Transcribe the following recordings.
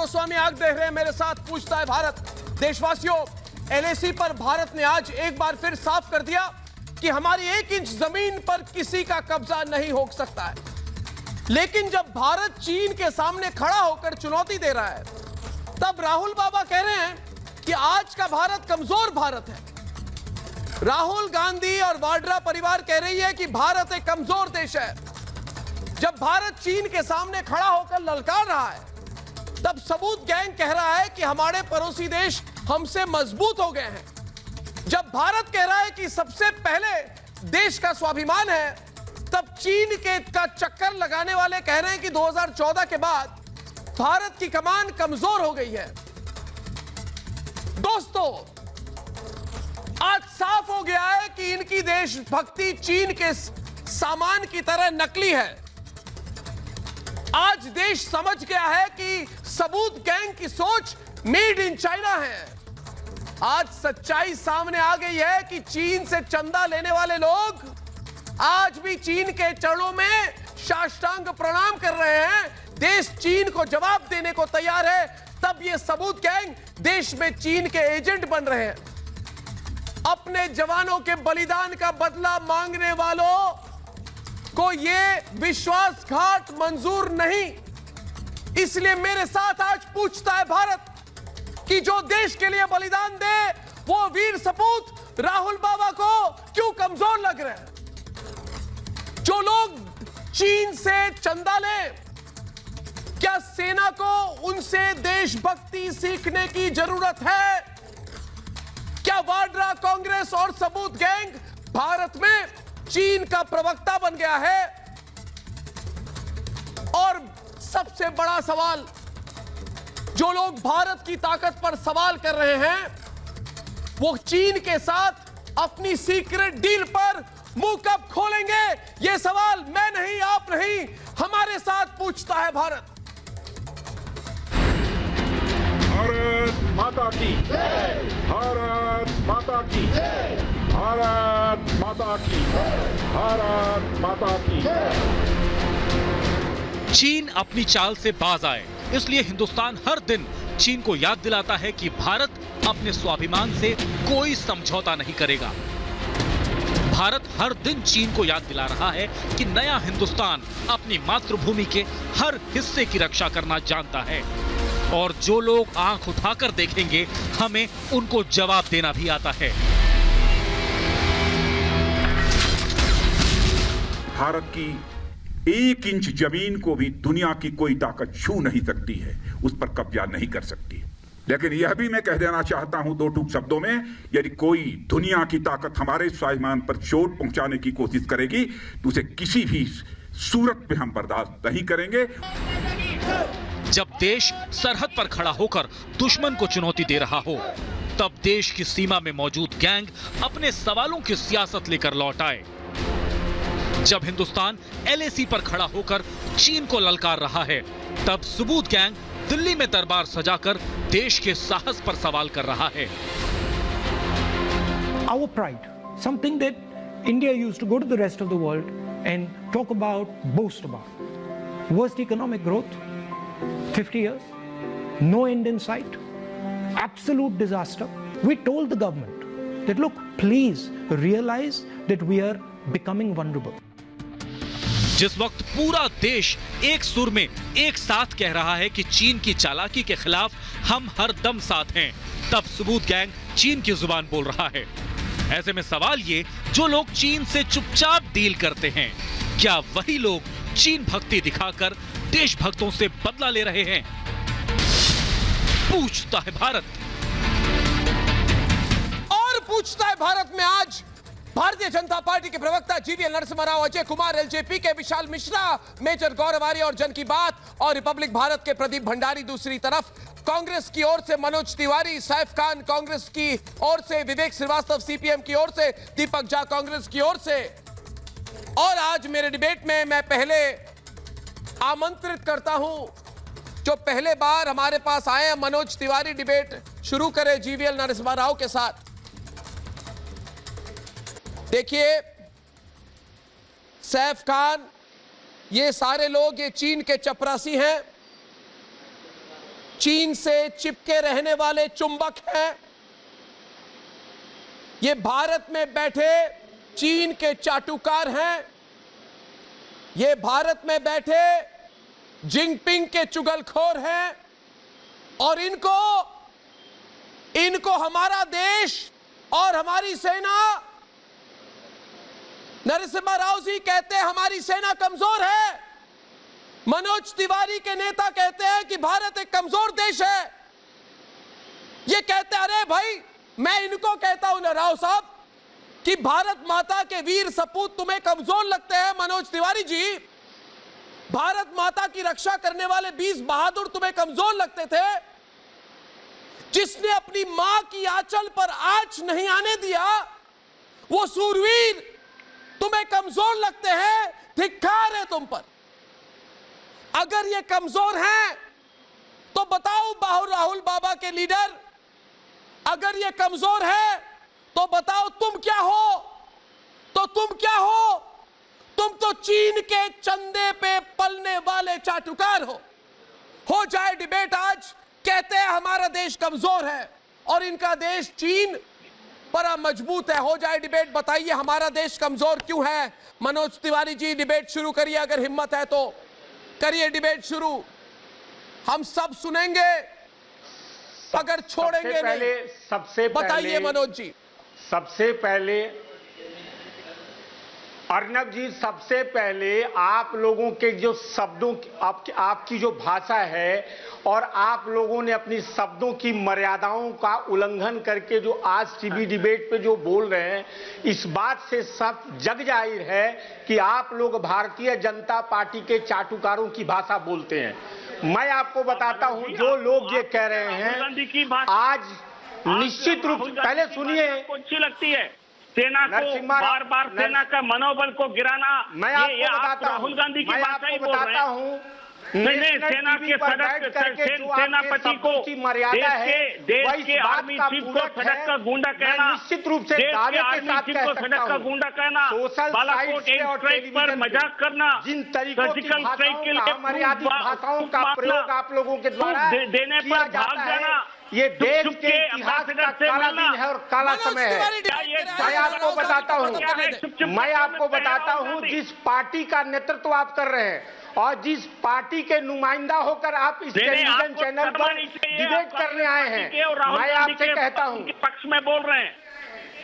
गोस्वामी आग देख रहे हैं मेरे साथ, पूछता है भारत। देशवासियों, एलएसी पर भारत ने आज एक बार फिर साफ कर दिया कि हमारी 1 इंच जमीन पर किसी का कब्जा नहीं हो सकता है। लेकिन जब भारत चीन के सामने खड़ा होकर चुनौती दे रहा है, तब राहुल बाबा कह रहे हैं कि आज का भारत कमजोर भारत है। राहुल गांधी और वाड्रा परिवार कह रही है कि भारत एक कमजोर देश है। जब भारत चीन के सामने खड़ा होकर ललकार रहा है, तब सबूत गैंग कह रहा है कि हमारे पड़ोसी देश हमसे मजबूत हो गए हैं। जब भारत कह रहा है कि सबसे पहले देश का स्वाभिमान है, तब चीन का चक्कर लगाने वाले कह रहे हैं कि 2014 के बाद भारत की कमान कमजोर हो गई है। दोस्तों, आज साफ हो गया है कि इनकी देशभक्ति चीन के सामान की तरह नकली है। आज देश समझ गया है कि सबूत गैंग की सोच मेड इन चाइना है। आज सच्चाई सामने आ गई है कि चीन से चंदा लेने वाले लोग आज भी चीन के चरणों में साष्टांग प्रणाम कर रहे हैं। देश चीन को जवाब देने को तैयार है, तब ये सबूत गैंग देश में चीन के एजेंट बन रहे हैं। अपने जवानों के बलिदान का बदला मांगने वालों को यह विश्वासघात मंजूर नहीं। इसलिए मेरे साथ आज पूछता है भारत कि जो देश के लिए बलिदान दे, वो वीर सपूत राहुल बाबा को क्यों कमजोर लग रहे हैं? जो लोग चीन से चंदा ले, क्या सेना को उनसे देशभक्ति सीखने की जरूरत है? क्या वाड्रा कांग्रेस और सबूत गैंग भारत में चीन का प्रवक्ता बन गया है? और सबसे बड़ा सवाल, जो लोग भारत की ताकत पर सवाल कर रहे हैं, वो चीन के साथ अपनी सीक्रेट डील पर मुंह कब खोलेंगे? ये सवाल मैं नहीं, आप नहीं, हमारे साथ पूछता है भारत। भारत माता की जय, भारत माता की जय, भारत माता की जय, भारत माता की जय। चीन अपनी चाल से बाज आए, इसलिए हिंदुस्तान हर दिन चीन को याद दिलाता है कि भारत अपने स्वाभिमान से कोई समझौता नहीं करेगा। भारत हर दिन चीन को याद दिला रहा है कि नया हिंदुस्तान अपनी मातृभूमि के हर हिस्से की रक्षा करना जानता है, और जो लोग आंख उठाकर देखेंगे, हमें उनको जवाब देना भी आता है। भारत की 1 इंच जमीन को भी दुनिया की कोई ताकत छू नहीं सकती है, उस पर कब्जा नहीं कर सकती। लेकिन यह भी मैं कह देना चाहता हूं 2 टूक शब्दों में, यदि कोई दुनिया की ताकत हमारे स्वाभिमान पर चोट पहुंचाने की कोशिश करेगी, तो उसे किसी भी सूरत में हम बर्दाश्त नहीं करेंगे। जब देश सरहद पर खड़ा होकर दुश्मन को चुनौती दे रहा हो, तब देश की सीमा में मौजूद गैंग अपने सवालों की सियासत लेकर लौट आए। जब हिंदुस्तान एलएसी पर खड़ा होकर चीन को ललकार रहा है, तब सबूत गैंग दिल्ली में दरबार सजाकर देश के साहस पर सवाल कर रहा है। Our pride, something that India used to go to the rest of the world and talk about, boast about. Worst economic growth, 50 years, no end in sight, absolute disaster. We told the government that, look, please realize that we are becoming vulnerable. जिस वक्त पूरा देश एक सुर में एक साथ कह रहा है कि चीन की चालाकी के खिलाफ हम हर दम साथ हैं, तब सबूत गैंग चीन की जुबान बोल रहा है। ऐसे में सवाल ये, जो लोग चीन से चुपचाप डील करते हैं, क्या वही लोग चीन भक्ति दिखाकर देशभक्तों से बदला ले रहे हैं? पूछता है भारत। और पूछता है भारत में आज भारतीय जनता पार्टी के प्रवक्ता जीवीएल नरसिम्हा राव, अजय कुमार, एलजेपी के विशाल मिश्रा, मेजर गौरव आर्य और जन की बात और रिपब्लिक भारत के प्रदीप भंडारी दूसरी तरफ, कांग्रेस की ओर से मनोज तिवारी, सैफ खान कांग्रेस की ओर से, विवेक श्रीवास्तव सीपीएम की ओर से, दीपक झा कांग्रेस की ओर से। और आज मेरे डिबेट में मैं पहले आमंत्रित करता हूं, जो पहले बार हमारे पास आए हैं, मनोज तिवारी डिबेट शुरू करें जीवीएल नरसिम्हा राव के साथ। देखिए, सैफ खान, ये सारे लोग ये चीन के चपरासी हैं। चीन से चिपके रहने वाले चुंबक हैं। ये भारत में बैठे चीन के चाटुकार हैं। ये भारत में बैठे जिनपिंग के चुगलखोर हैं और इनको हमारा देश और हमारी सेना, नरसिम्हा राव जी कहते हैं हमारी सेना कमजोर है। मनोज तिवारी के नेता कहते हैं कि भारत एक कमजोर देश है। ये कहते हैं, अरे भाई मैं इनको कहता हूं ना राव साहब कि भारत माता के वीर सपूत तुम्हें कमजोर लगते हैं। मनोज तिवारी जी, भारत माता की रक्षा करने वाले 20 बहादुर तुम्हें कमजोर लगते थे। जिसने अपनी मां की आंचल पर आंच नहीं आने दिया वो सूरवीर तुम्हें कमजोर लगते हैं। धिक्कार है तुम पर। अगर ये कमजोर हैं तो बताओ राहुल बाबा के लीडर, अगर ये कमजोर है तो बताओ तुम क्या हो? तुम तो चीन के चंदे पे पलने वाले चाटुकार हो जाए डिबेट आज। कहते हैं हमारा देश कमजोर है और इनका देश चीन बड़ा मजबूत है। हो जाए डिबेट, बताइए हमारा देश कमजोर क्यों है? मनोज तिवारी जी डिबेट शुरू करिए, अगर हिम्मत है तो करिए डिबेट शुरू। हम सब सुनेंगे, अगर छोड़ेंगे नहीं। सबसे पहले बताइए मनोज जी। सबसे पहले अर्नब जी, सबसे पहले आप लोगों के जो शब्दों आपकी जो भाषा है और आप लोगों ने अपनी शब्दों की मर्यादाओं का उल्लंघन करके जो आज टीवी डिबेट पे जो बोल रहे हैं, इस बात से सब जग जाहिर है कि आप लोग भारतीय जनता पार्टी के चाटुकारों की भाषा बोलते हैं। मैं आपको बताता हूं, जो लोग ये कह रहे हैं आज निश्चित रूप से, पहले सुनिए, अच्छी लगती है सेना को बार बार सेना का मनोबल को गिराना। मैं आपको बताता हूं, राहुल गांधी की बात ही बोल रहे हैं। नहीं, सेनापति को मर्यादा है, देश के आर्मी चीफ को सड़क का गुंडा कहना, निश्चित रूप से दावे के साथ कह सकता हूं, गुंडा कहना, बालाकोट एयर स्ट्राइक पर मजाक करना, जिन तरीकों की मर्यादित भाषाओं का प्रयोग आप लोगों के द्वारा देने पर भाग जाना, ये देश के इतिहास का काला दिन है और काला समय है। मैं आपको बताता हूं, जिस पार्टी का नेतृत्व आप कर रहे हैं और जिस पार्टी के नुमाइंदा होकर आप इस टेलीविजन चैनल पर डिबेट करने आए हैं, मैं आपसे कहता हूं, पक्ष में बोल रहे हैं।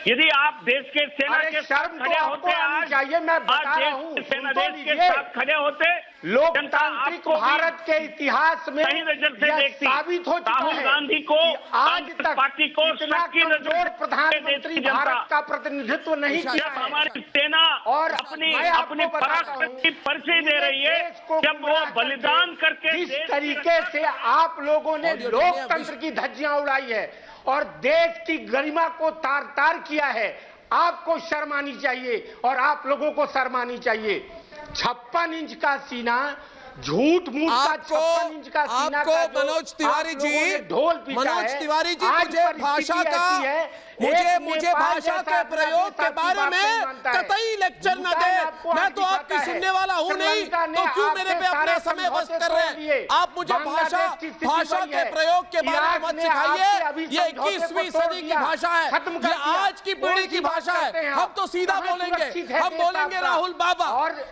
यदि आप देश के सेना के शर्म खड़े होते आनी चाहिए। मैं बता रहा हूँ, सेना देश के साथ खड़े होते, लोकतांत्रिक भारत के इतिहास में यह साबित हो चुका है गांधी को आज तक पार्टी को इतना कमजोर प्रधानमंत्री भारत का प्रतिनिधित्व नहीं किया है। हमारी सेना और अपनी पराक्रम परिचय दे रही है जब वो बलिदान करके। जिस तरीके से आप लोगों ने लोकतंत्र की धज्जियां उड़ाई है और देश की गरिमा को तार तार किया है, आपको शर्म आनी चाहिए और आप लोगों को शर्म आनी चाहिए। 56 इंच का सीना, झूठ मूठ का 56 इंच का सीना का मनोज तिवारी जी, ढोल मनोज तिवारी जी, मुझे भाषा के प्रयोग के बारे में कतई लेक्चर न दे। मैं तो आपकी सुनने वाला हूं नहीं, तो क्यों मेरे पे अपना समय व्यस्त कर रहे हैं? आप मुझे भाषा के प्रयोग के बारे में मत सिखाइए। ये 21वीं सदी की भाषा है, ये आज की पीढ़ी की भाषा है। हम तो सीधा बोलेंगे, हम बोलेंगे राहुल बाबा।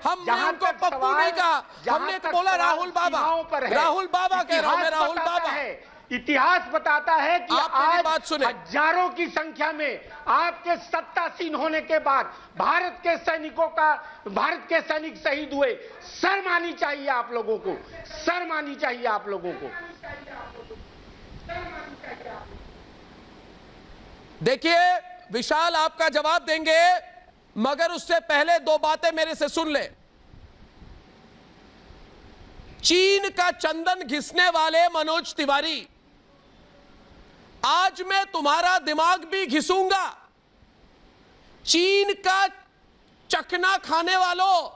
हमने उनको पप्पू नहीं कहा, हमने बोला राहुल बाबा। राहुल बाबा कह रहा हूं मैं, राहुल बाबा। इतिहास बताता है कि आज बात सुने, हजारों की संख्या में आपके सत्तासीन होने के बाद भारत के सैनिक शहीद हुए। शर्म आनी चाहिए आप लोगों को, शर्म आनी चाहिए आप लोगों को। देखिए विशाल आपका जवाब देंगे, मगर उससे पहले दो बातें मेरे से सुन ले। चीन का चंदन घिसने वाले मनोज तिवारी, आज मैं तुम्हारा दिमाग भी घिसूंगा। चीन का चखना खाने वालों,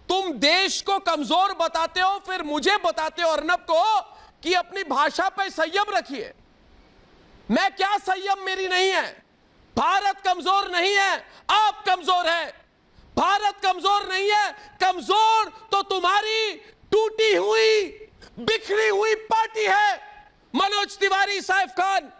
तुम देश को कमजोर बताते हो, फिर मुझे बताते हो अर्नब को कि अपनी भाषा पर संयम रखिए। मैं क्या संयम मेरी नहीं है? भारत कमजोर नहीं है, आप कमजोर है। भारत कमजोर नहीं है, कमजोर तो तुम्हारी टूटी हुई बिखरी हुई पार्टी है। मनोज तिवारी, सैफ खान,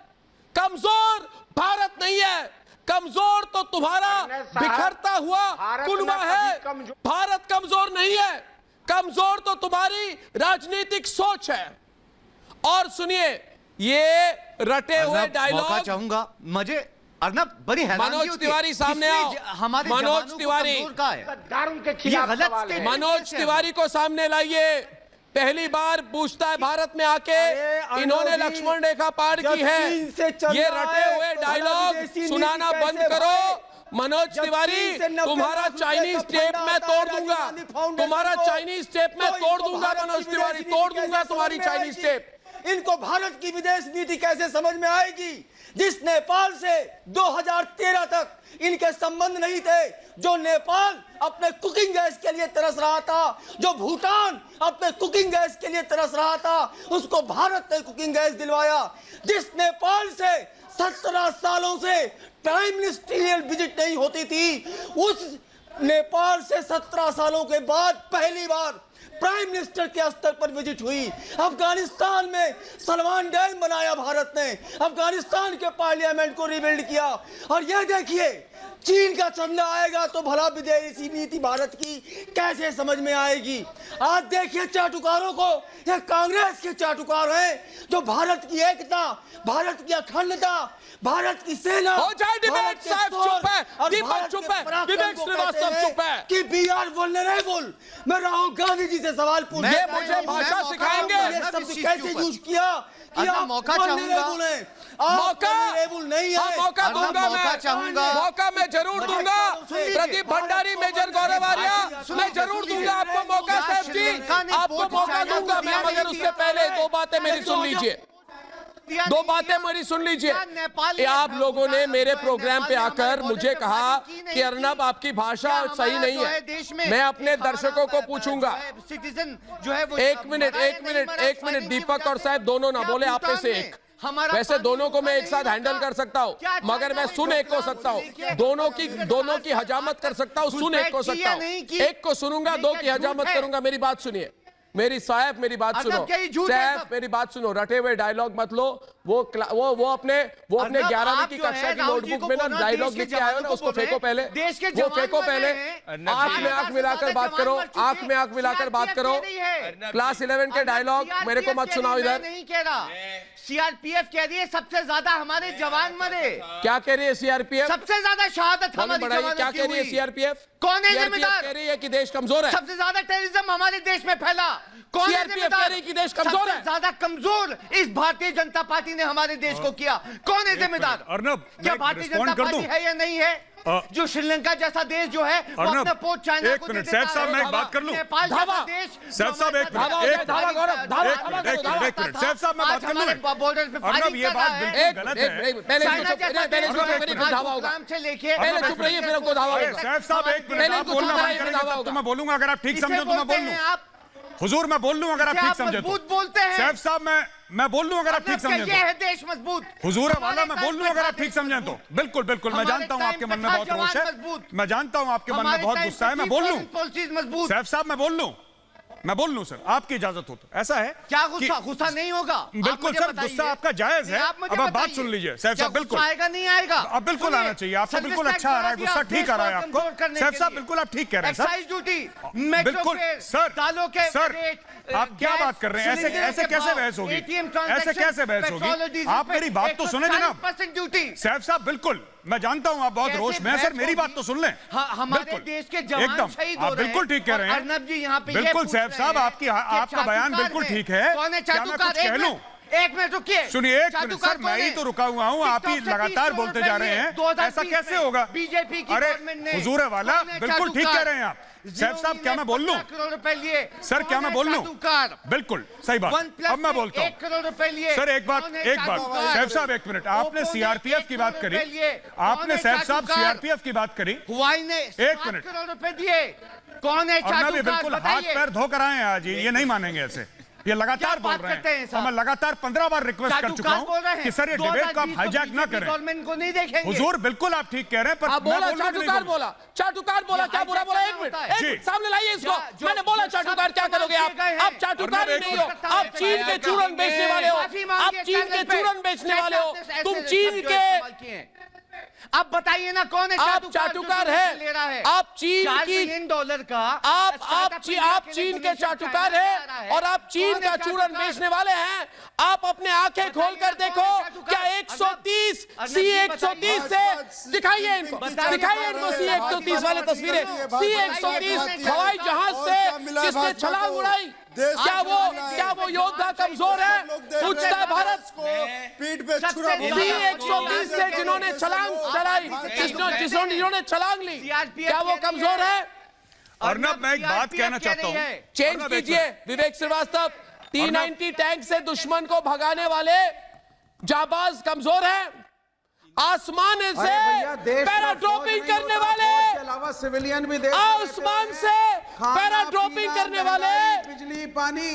कमजोर भारत नहीं है, कमजोर तो तुम्हारा बिखरता हुआ कुनबा है। भारत कमजोर नहीं है, कमजोर तो तुम्हारी राजनीतिक सोच है। और सुनिए ये रटे हुए डायलॉग चाहूंगा मुझे अर्नब, बड़ी मनोज तिवारी सामने आओ। हमारे मनोज तिवारी, उनके खिलाफ सवाल है। मनोज तिवारी को सामने लाइए। पहली बार पूछता है भारत में आके, इन्होंने लक्ष्मण रेखा पार की है। ये रटे हुए डायलॉग सुनाना बंद करो। मनोज तिवारी, तुम्हारा चाइनीज टेप मैं तोड़ दूंगा, तुम्हारा चाइनीज टेप मैं तोड़ दूंगा। मनोज तिवारी, तोड़ दूंगा तुम्हारी चाइनीज टेप। इनको भारत की विदेश नीति कैसे समझ में आएगी, जिस नेपाल से 2013 तक इनके संबंध नहीं थे, जो नेपाल अपने कुकिंग गैस के लिए तरस रहा था, जो भूटान अपने कुकिंग गैस के लिए तरस रहा था, उसको भारत ने कुकिंग गैस दिलवाया। जिस नेपाल से 17 सालों से प्राइम मिनिस्ट्रियल विजिट नहीं होती थी, उस नेपाल से 17 सालों के बाद पहली बार प्राइम मिनिस्टर के स्तर पर विजिट हुई। अफगानिस्तान में सलमान डैम बनाया भारत ने, अफगानिस्तान के पार्लियामेंट को रिबिल्ड किया। और यह देखिए चीन का चंदा आएगा तो भला विदेशी नीति भारत की कैसे समझ में आएगी। आज देखिए चाटुकारों को, यह कांग्रेस के चाटुकार हैं जो भारत की एकता, भारत की अखंडता, भारत की सेना, हो जाए डिबेट, साहब चुप है, दीपक चुप है, विवेक श्रीवास्तव चुप है कि वी आर वल्नरेबल। मैं राहुल गांधी जी से सवाल पूछ, ये मुझे भाषा सिखाएंगे। ये शब्द कैसे यूज किया कि आप मौका चाहूंगा, मौका नहीं है। मौका दूंगा, मौका मैं जरूर दूंगा। प्रदीप भंडारी, मेजर गौरव आर्या, मैं जरूर दूंगा आपको मौका। साहब जी आपको मौका दूंगा मैं, मगर उससे पहले दो बातें मेरी सुन लीजिए, दो बातें मेरी सुन लीजिए। आप लोगों ने मेरे प्रोग्राम पे आकर मुझे कहा कि अर्नब आपकी भाषा सही नहीं है। मैं अपने दर्शकों को पूछूंगा, सिटीजन जो है वो एक मिनट दीपक और साहब दोनों ना बोले, आप में से एक। वैसे दोनों को मैं एक साथ हैंडल कर सकता हूँ, मगर मैं सुन एक को सकता हूँ, दोनों की हजामत कर सकता हूँ, सुन एक को सकता हूँ। एक को सुनूंगा, दो की हजामत करूंगा। मेरी बात सुनिए, मेरी साहब मेरी बात सुनो, साहब मेरी बात सुनो। रटे हुए डायलॉग मत लो। वो अपने 11वीं की कक्षा की नोटबुक में ना डायलॉग लिख के आए हो ना, उसको फेंको पहले, वो फेंको पहले। आंख में आंख मिलाकर बात करो, आंख में आंख मिलाकर बात करो। क्लास 11 के डायलॉग मेरे को मत सुनाओ इधर। नहीं कह रहा, सीआरपीएफ कह रही है सबसे ज्यादा हमारे जवान मरे। क्या कह रही है सीआरपीएफ? सबसे ज्यादा शहादत हमारी जवानों की। क्या कह रही है सीआरपीएफ? कौन है जिम्मेदार? कह रही है कि देश कमजोर है। सबसे ज्यादा टेररिज्म हमारे देश में फैला, कौन है जिम्मेदार? कह रही कि देश कमजोर है। सबसे ज्यादा कमजोर इस भारतीय जनता पार्टी ने हमारे देश को किया। कौन है जिम्मेदार? अर्नब, क्या भारतीय जनता पार्टी है या नहीं है? जो श्रीलंका जैसा देश जो है वो अपना पोस्ट चाइना को दे देता है। साहब मैं एक बात कर लूं। नेपाल जैसा देश, साहब एक मिनट, सैफ साहब मैं बात कर लूं। बॉर्डर पे अर्नब ये बात बिल्कुल गलत है। पहले से लेके पहले चुप रहिए, फिर आपको धावा होगा। सैफ साहब एक मिनट, आप बोलना बंद करेंगे तो मैं बोलूंगा। अगर आप ठीक समझो तो मैं बोल लूं। हुजूर मैं बोल लूं अगर आप ठीक समझे तो। बोलते हैं सैफ साहब मैं बोल लूं अगर आप ठीक समझे तो। ये है देश मजबूत। हुजूर वाला मैं बोल लूं अगर आप ठीक समझें तो। बिल्कुल बिल्कुल, मैं जानता हूं आपके मन में बहुत रोष है, मैं जानता हूं आपके मन में बहुत गुस्सा है। मैं बोल लूं सैफ साहब, मैं बोल लूं सर, आपकी इजाजत हो तो। ऐसा है क्या गुस्सा नहीं होगा? बिल्कुल सर, गुस्सा आपका जायज है। अब आप बात सुन लीजिए सैफ साहब, बिल्कुल आएगा नहीं आएगा? अब बिल्कुल आना चाहिए आपको, बिल्कुल अच्छा आ रहा है, गुस्सा ठीक आ रहा है आपको सैफ साहब, बिल्कुल आप ठीक कह रहे हैं सर। बिल्कुल सर, आप क्या बात कर रहे हैं? ऐसे कैसे बहस होगी? ऐसे कैसे बहस होगी? आप मेरी बात तो सुने जनाब सैफ साहब। बिल्कुल मैं जानता हूं आप बहुत रोष में हैं सर, मेरी बात तो सुन लें। हमारे देश के जवान शहीद हो रहे हैं। आप बिल्कुल ठीक कह रहे हैं अर्नब जी यहाँ पे बिल्कुल सैफ साहब, आपका बयान बिल्कुल ठीक है। क्या मैं कुछ कह लूं? एक मिनट रुकिए, सुनिए एक मिनट सर, मैं ही तो रुका हुआ हूँ, आप ही लगातार बोलते जा रहे हैं। ऐसा कैसे होगा? बीजेपी की गवर्नमेंट ने हुजूर वाला बिल्कुल ठीक कह रहे हैं आप सैफ साहब। क्या मैं बोल लूं करोड़ रुपए लिए सर? क्या मैं बोल लूं? बिल्कुल सही बात। अब मैं बोलता हूं 1 करोड़ रुपए लिए सर। एक बात सैफ साहब, एक मिनट, आपने सीआरपीएफ की बात करी, आपने सैफ साहब सीआरपीएफ की बात करी। हुआई ने 1 मिनट करोड़ रुपए दिए। कौन है बिल्कुल हाथ पैर धो कर आए आज, ये नहीं मानेंगे ऐसे। ये लगातार बोल रहे हैं और मैं लगातार 15 बार रिक्वेस्ट कर चुका हूं कि सर ये डिबेट को आप हाईजैक ना करें। गवर्नमेंट को नहीं देखेंगे। हुजूर बिल्कुल आप ठीक कह रहे हैं, पर चाटुकार बोला क्या बुरा बोला? एक मिनट सामने लाइए इसको। मैंने बोला चाटुकार क्या करोगे आप चाटुकार ही नहीं हो, आप चीन के चूरन बेचने वाले हो, आप चीन के चूरन बेचने वाले हो, तुम चीन के। आप बताइए ना कौन है आप चाटुकार है, आप चीन की $4 का आप चीन के चाटुकार है और आप चीन का चूरन बेचने वाले हैं। आप अपने आंखें खोलकर देखो, क्या 130 C-130 से दिखाइए इनको C-130 वाले तस्वीरें, C-130 हवाई जहाज से किसने छलांग उड़ाई? क्या वो योद्धा कमजोर है? पूछता है भारत पीठ पे छुरा C-130 से जिन्होंने छलांग चलाई, जिन्होंने छलांग ली, क्या वो कमजोर है? अर्नब, मैं एक बात कहना चाहता हूं, चेंज कीजिए। विवेक श्रीवास्तव, T-90 टैंक से दुश्मन को भगाने वाले जाबाज कमजोर है। आसमान से पैराड्रॉपिंग करने वाले, सिविलियन भी आसमान से पैराड्रॉपिंग करने वाले, बिजली पानी,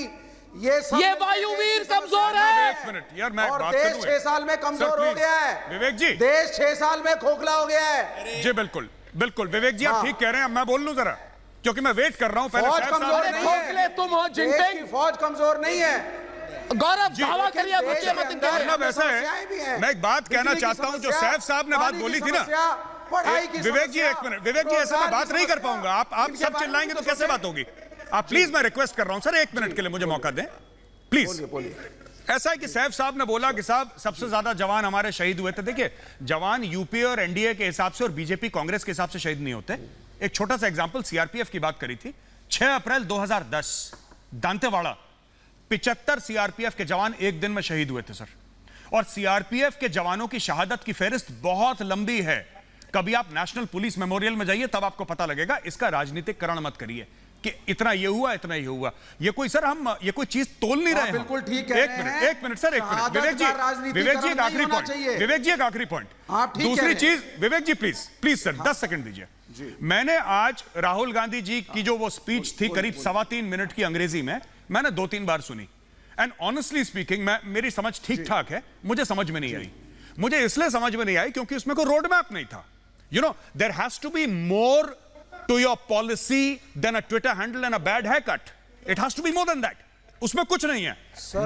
ये वायुवीर कमजोर है। एक मिनट यार, मैं और बात देश करूं। 6 साल में कमजोर हो गया है। विवेक जी, देश 6 साल में खोखला हो गया है। जी बिल्कुल बिल्कुल विवेक जी, आप ठीक कह रहे हैं। मैं बोल लूं जरा, क्योंकि मैं वेट कर रहा हूं। फौज कमजोर नहीं है, खोखले तुम हो जिनपिंग, फौज कमजोर नहीं है। गौरव दावा करिए अर्नब, ऐसा है, मैं एक बात कहना चाहता हूं, जो सैफ साहब ने बात बोली थी ना, विवेक जी एक मिनट, विवेक जी ऐसे मैं बात नहीं कर पाऊंगा। आप सब चिल्लाएंगे तो कैसे बात होगी? आप प्लीज, मैं रिक्वेस्ट कर रहा हूं सर, 1 मिनट के लिए मुझे मौका दें प्लीज। ऐसा है कि सैफ साहब ने बोला कि साहब सबसे ज्यादा जवान हमारे शहीद हुए थे। देखिए, जवान यूपीए और एनडीए के हिसाब से और बीजेपी कांग्रेस के हिसाब से शहीद नहीं होते। एक छोटा सा एग्जांपल, सीआरपीएफ की बात करी थी। 6 अप्रैल 2010 दांतेवाड़ा 75 सीआरपीएफ के जवान एक दिन में शहीद हुए थे सर। और सीआरपीएफ के जवानों की शहादत की फेहरिस्त बहुत लंबी है। कभी आप नेशनल पुलिस मेमोरियल में जाइए, तब आपको पता लगेगा। इसका राजनीतिकरण मत करिए कि इतना ये हुआ, इतना ये हुआ। ये कोई सर, हम ये कोई चीज तोल नहीं रहे हैं। बिल्कुल ठीक है। एक मिनट सर, एक मिनट विवेक जी, एक आखिरी पॉइंट, विवेक जी एक आखिरी पॉइंट। दूसरी चीज, विवेक जी प्लीज सर 10 सेकंड दीजिए। मैंने आज राहुल गांधी जी की जो वो स्पीच थी करीब 3.25 मिनट की अंग्रेजी में, मैंने 2-3 बार सुनी। एंड ऑनेस्टली स्पीकिंग, मेरी समझ ठीक ठाक है, मुझे समझ में नहीं आई। मुझे इसलिए समझ में नहीं आई क्योंकि उसमें कोई रोड मैप नहीं था। You know, there has to be more to your policy than a Twitter handle and a bad haircut. It has to be more than that. उसमें कुछ नहीं है।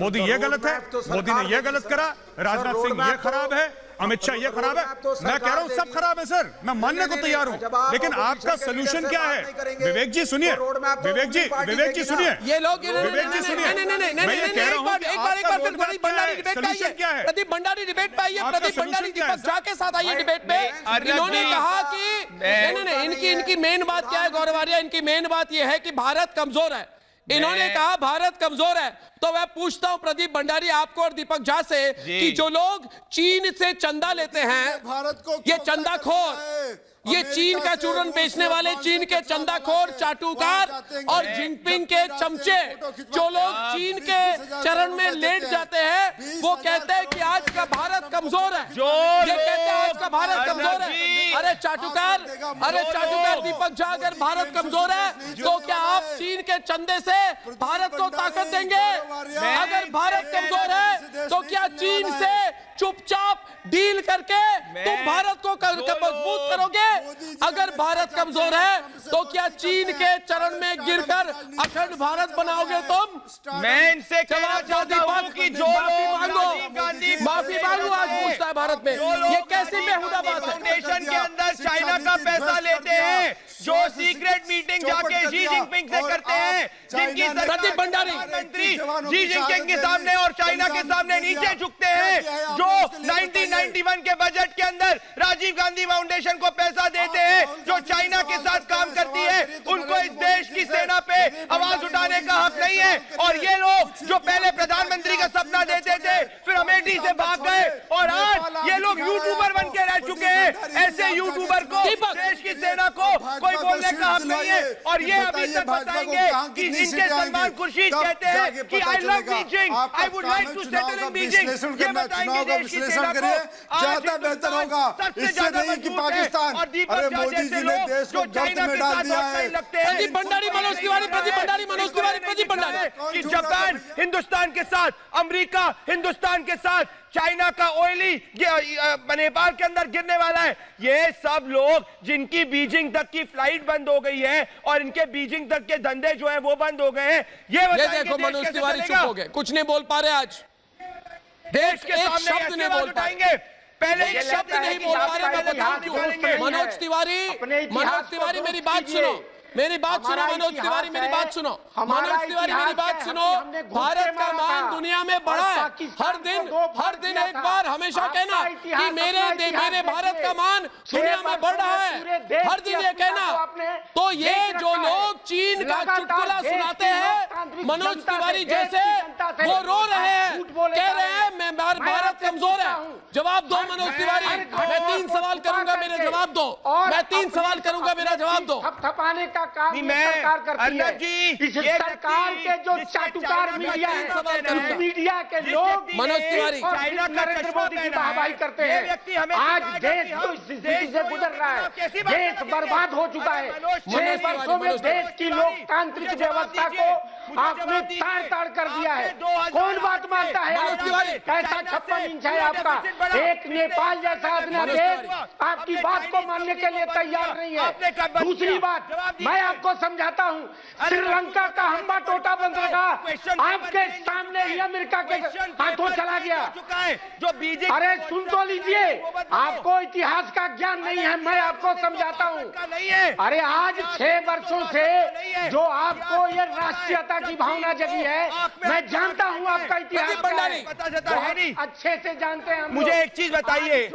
मोदी ये गलत है, मोदी ने ये गलत करा, राजनाथ सिंह ये खराब है, अमित शाह ये खराब है। मैं कह रहा हूं सब खराब है सर, मैं मानने को तैयार हूं, लेकिन आपका सोल्यूशन क्या है? विवेक जी सुनिए, विवेक जी सुनिए, ये लोग विवेक जी सुनिए, मैं ये कह रहा हूं कि एक बार प्रदीप भंडारी डिबेट पे आइए, प्रदीप भंडारी डिबेट पे आइए, प्रदीप भंडारी दीपक झा के साथ आइए डिबेट पे। इन्होंने कहा कि नहीं, इनकी मेन बात क्या है गौरव आर्या? इनकी मेन बात ये है कि भारत कमजोर है। इन्होंने कहा भारत कमजोर है। तो मैं पूछता हूं प्रदीप भंडारी आपको और दीपक झा से कि जो लोग चीन से चंदा लेते हैं, भारत को ये चंदाखोर, ये चीन का चूरन बेचने वाले चीन के चंदाखोर चाटुकार और जिनपिंग के चमचे, जो लोग चीन के चरण में लेट जाते हैं, वो कहते हैं कि आज का भारत कमजोर है। ये कहते हैं आज का भारत कमजोर है। अरे चाटुकार दीपक झा, अगर भारत कमजोर है तो क्या आप चीन के चंदे से भारत को ताकत देंगे? अगर भारत कमजोर है तो क्या चीन से चुपचाप डील करके तुम भारत को मजबूत करोगे? अगर भारत कमजोर है तो क्या चीन के चरण में गिरकर अखंड भारत बनाओगे तुम? मैं इनसे कहना चाहता हूं कि जो माफी मांगो आज पूछता है भारत में, ये कैसी बेहुदा बात है? फाउंडेशन के अंदर चाइना का पैसा लेते हैं, जो सीक्रेट मीटिंग जाके शी जिनपिंग से करते हैं, जिनकी प्रदीप भंडारी मंत्री शी जिनपिंग के सामने और चाइना के सामने नीचे झुकते हैं, जो 1991 के बजट के अंदर राजीव गांधी फाउंडेशन को पैसा देते हैं, जो चाइना के साथ काम करती है, उनको इस देश की सेना पे आवाज उठाने का हक नहीं है। और ये लोग जो पहले प्रधानमंत्री का सपना देते थे, फिर अमेठी से भाग गए और आज ये लोग यूट्यूबर बन के रह चुके हैं। ऐसे यूट्यूबर को देश की सेना को कोई बोलने का हक नहीं है। और ये अभी तक बताएंगे कि इनके सलमान खुर्शीद कहते हैं कि I love Beijing, I would like to settle in Beijing. ये बताएंगे देश की सेना को ज्यादा बेहतर होगा, इससे नहीं कि पाकिस्तान। अरे मोदी जी ने देश को गर्त में डाल दिया है। प्रदीप भंडारी, मनोज तिवारी, प्रदीप भंडारी, मनोज तिवारी, प्रदीप भंडारी। कि जापान हिंदुस्तान के साथ, अमेरिका हिंदुस्तान के साथ, चाइना का ऑयली नेपाल के अंदर गिरने वाला है। ये सब लोग जिनकी बीजिंग तक की फ्लाइट बंद हो गई है और इनके बीजिंग तक के धंधे जो है वो बंद हो गए हैं। ये देखो मनोज तिवारी चुप हो गए, कुछ नहीं बोल पा रहे आज। देश के सामने शब्द नहीं बोल पाएंगे, पहले एक शब्द नहीं बोल पा रहे, मैं बताऊं क्यों। मनोज तिवारी मेरी बात सुनो, मेरी बात सुनो मनोज तिवारी, मेरी बात सुनो मनोज तिवारी, मेरी बात सुनो। भारत का मान दुनिया में बढ़ा है, हर दिन एक बार हमेशा कहना कि मेरे भारत का मान दुनिया में बढ़ रहा है, हर दिन ये कहना। तो ये जो लोग चीन का चुटकुला सुनाते हैं मनोज तिवारी जैसे, वो रो रहे हैं, कह रहे हैं मैं भारत कमजोर है। जवाब दो मनोज तिवारी, मैं 3 सवाल करूंगा, मेरे जवाब दो। मैं 3 सवाल करूंगा, मेरा जवाब दो। थपथपाने का काम सरकार करती है। इस सरकार के जो चाटुकार मीडिया है, मीडिया के लोग मनोज तिवारी नरेंद्र मोदी की वाहवाही करते हैं। आज देश जो स्थिति से गुजर रहा है, देश बर्बाद हो चुका है। 6 वर्षों में देश की लोकतांत्रिक व्यवस्था को आपने ताड़ कर दिया है। कौन बात मानता है? कैसा 56 इंच है आपका? एक नेपाल जैसा अपना देश आपकी बात को मानने के लिए तैयार नहीं है। दूसरी बात मैं आपको समझाता हूँ, श्रीलंका का हम्बा टोटा बंद रखा, आपके सामने ही अमेरिका के हाथों चला गया। जो बीजेपी, अरे सुन तो लीजिए, आपको इतिहास का ज्ञान नहीं है, मैं आपको समझाता हूँ। अरे आज 6 वर्षों से जो आपको ये राष्ट्रीयता की भावना जगी है, मैं जानता हूँ आपका इतिहास अच्छे से जानते हैं। मुझे एक चीज बताइए,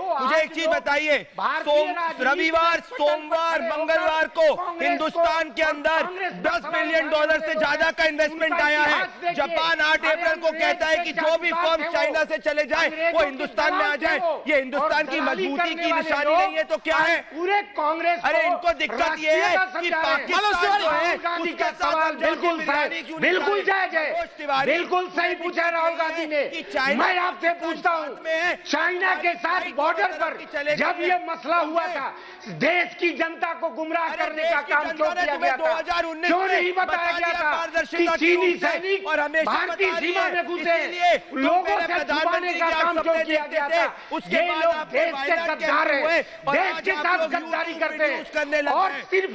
रविवार, सोमवार, मंगलवार को हिंदुस्तान के अंदर $10 बिलियन से ज्यादा का इन्वेस्टमेंट आया है। जापान 8 अप्रैल को कहता है कि जो भी फर्म चाइना से चले जाए वो हिंदुस्तान में आ जाए। ये हिंदुस्तान की मजबूती की निशानी नहीं है तो क्या है? पूरे कांग्रेस, अरे इनको दिक्कत ये है कि पाकिस्तान जो है उसके सवाल बिल्कुल जायज है, बिल्कुल सही पूछा राहुल गांधी ने। मैं आपसे पूछता हूँ, चाइना के साथ बॉर्डर पर जब ये मसला हुआ था, देश की जनता को गुमराह करने का काम क्यों किया गया था? क्यों नहीं बताया गया था कि चीनी सैनिक भारतीय सीमा में घुसे? लोगों से छुपाने का काम क्यों किया गया था? ये लोग देश के गद्दार हैं, देश के साथ गद्दारी करते हैं और सिर्फ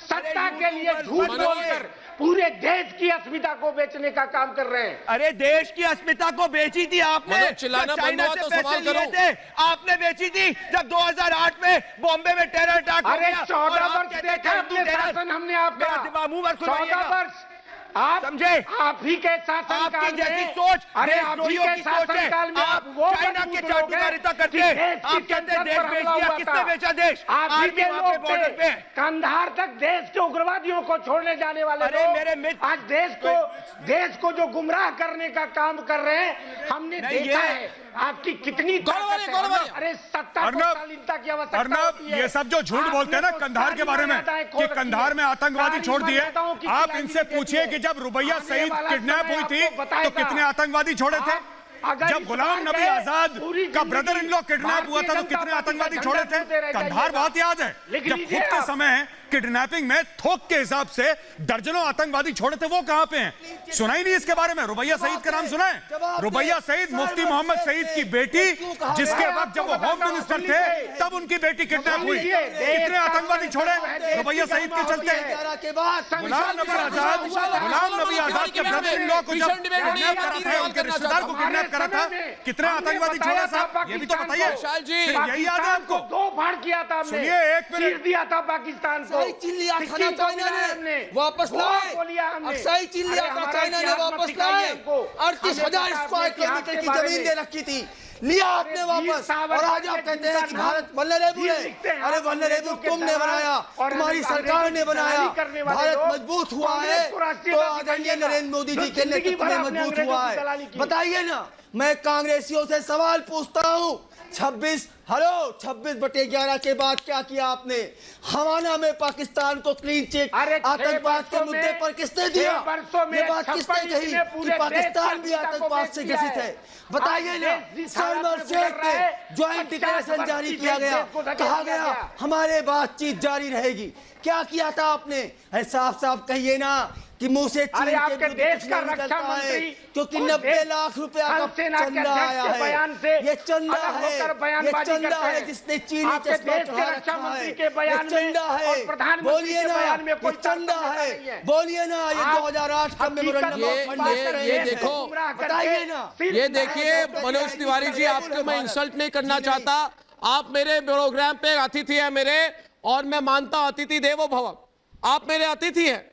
सत्ता के लिए झूठ बोलकर पूरे देश की अस्मिता को बेचने का काम कर रहे हैं। अरे देश की अस्मिता को बेची थी आपने, चाइना से पैसे लिए थे, आपने बेची थी जब 2008 में बॉम्बे में टेरर अटैक हो गया। 14 वर्ष देखा अपने शासन हमने आपका, 14 वर्ष आप समझे? आप ही के शासनकाल जैसी सोच, अरे आप ही के शासनकाल में आप वो चाइना के चाटुकारिता करते हैं। आप कहते हैं देश बेच दिया, किसने बेचा देश? आप ही के लोग थे। कंधार तक देश के उग्रवादियों को छोड़ने जाने वाले लोग मेरे मित्र आज देश को जो गुमराह करने का काम कर रहे हैं, हमने देखा है आपकी कितनी अरे सत्ता की आवश्यकता होती है। ये सब जो झूठ बोलते हैं ना कंधार के बारे में कि कंधार में आतंकवादी छोड़ दिए, आप इनसे पूछिए कि जब रुबैया शहीद किडनैप हुई थी तो कितने आतंकवादी छोड़े थे? जब गुलाम नबी आजाद का ब्रदर इन लॉ किडनैप हुआ था तो कितने आतंकवादी छोड़े थे? कंधार बहुत याद है, जब खुद के समय किडनैपिंग में थोक के हिसाब से दर्जनों आतंकवादी छोड़े थे, वो कहां पे हैं? सुना ही नहीं इसके बारे में। रुबैया शहीद का नाम सुना है? रुबैया शहीद मुफ्ती मोहम्मद शहीद की बेटी, जिसके वक्त जब वो होम मिनिस्टर थे तब उनकी बेटी किडनैप हुई। कितने आतंकवादी छोड़े रुबैया शहीद के चलते? गुलाम नबी आजाद के ब्रदर इन लॉ को जब किडनैप करा था, उनके रिश्तेदार को किडनैप करा था, कितने आतंकवादी छोड़े साहब? ये भी तो बताइए। यही याद है आपको? 2 फाड़ किया था, सुनिए एक मिनट, दिया था पाकिस्तान को। चीन लिया था चाइना ने, वापस लाए। अक्साई चीन लिया था चाइना ने, वापस लाए। 38,000 स्क्वायर किलोमीटर की जमीन दे रखी थी, लिया आपने वापस। और आज आप कहते हैं कि भारत वल्नरेबल है। अरे वल्नरेबल तुमने बनाया, तुम्हारी सरकार ने बनाया। भारत मजबूत हुआ है तो आदरणीय नरेंद्र मोदी जी के नेतृत्व में मजबूत हुआ है। बताइए ना, मैं कांग्रेसियों से सवाल पूछता हूँ, 26/11 के बाद क्या किया आपने? हवाना में पाकिस्तान को क्लीन चिट आतंकवाद के मुद्दे पर किसने दिया? ये बात किसने कही कि पाकिस्तान भी आतंकवाद से ग्रसित है? बताइए ना। शर्म शेख ने ज्वाइंट डिक्लेरेशन जारी किया गया, कहा गया हमारे बातचीत जारी रहेगी। क्या किया था आपने? साफ साफ कहिए ना कि मुंह से अरे आपके देश का रक्षा मंत्री क्योंकि 90 लाख रुपया का चंदा आया है। ये चंदा है, ये चंदा है जिसने चीनी चश्मा चढ़ा रखा है। ये चंदा है, बोलिए ना, ये चंदा है, बोलिए ना। ये 2008 का मेमोरेंडम ये देखो, बताइए ना। ये देखिए मनोज तिवारी जी, आपको मैं इंसल्ट नहीं करना चाहता। आप मेरे प्रोग्राम पे अतिथि है मेरे, और मैं मानता हूं अतिथि देवो भव, आप मेरे अतिथि हैं।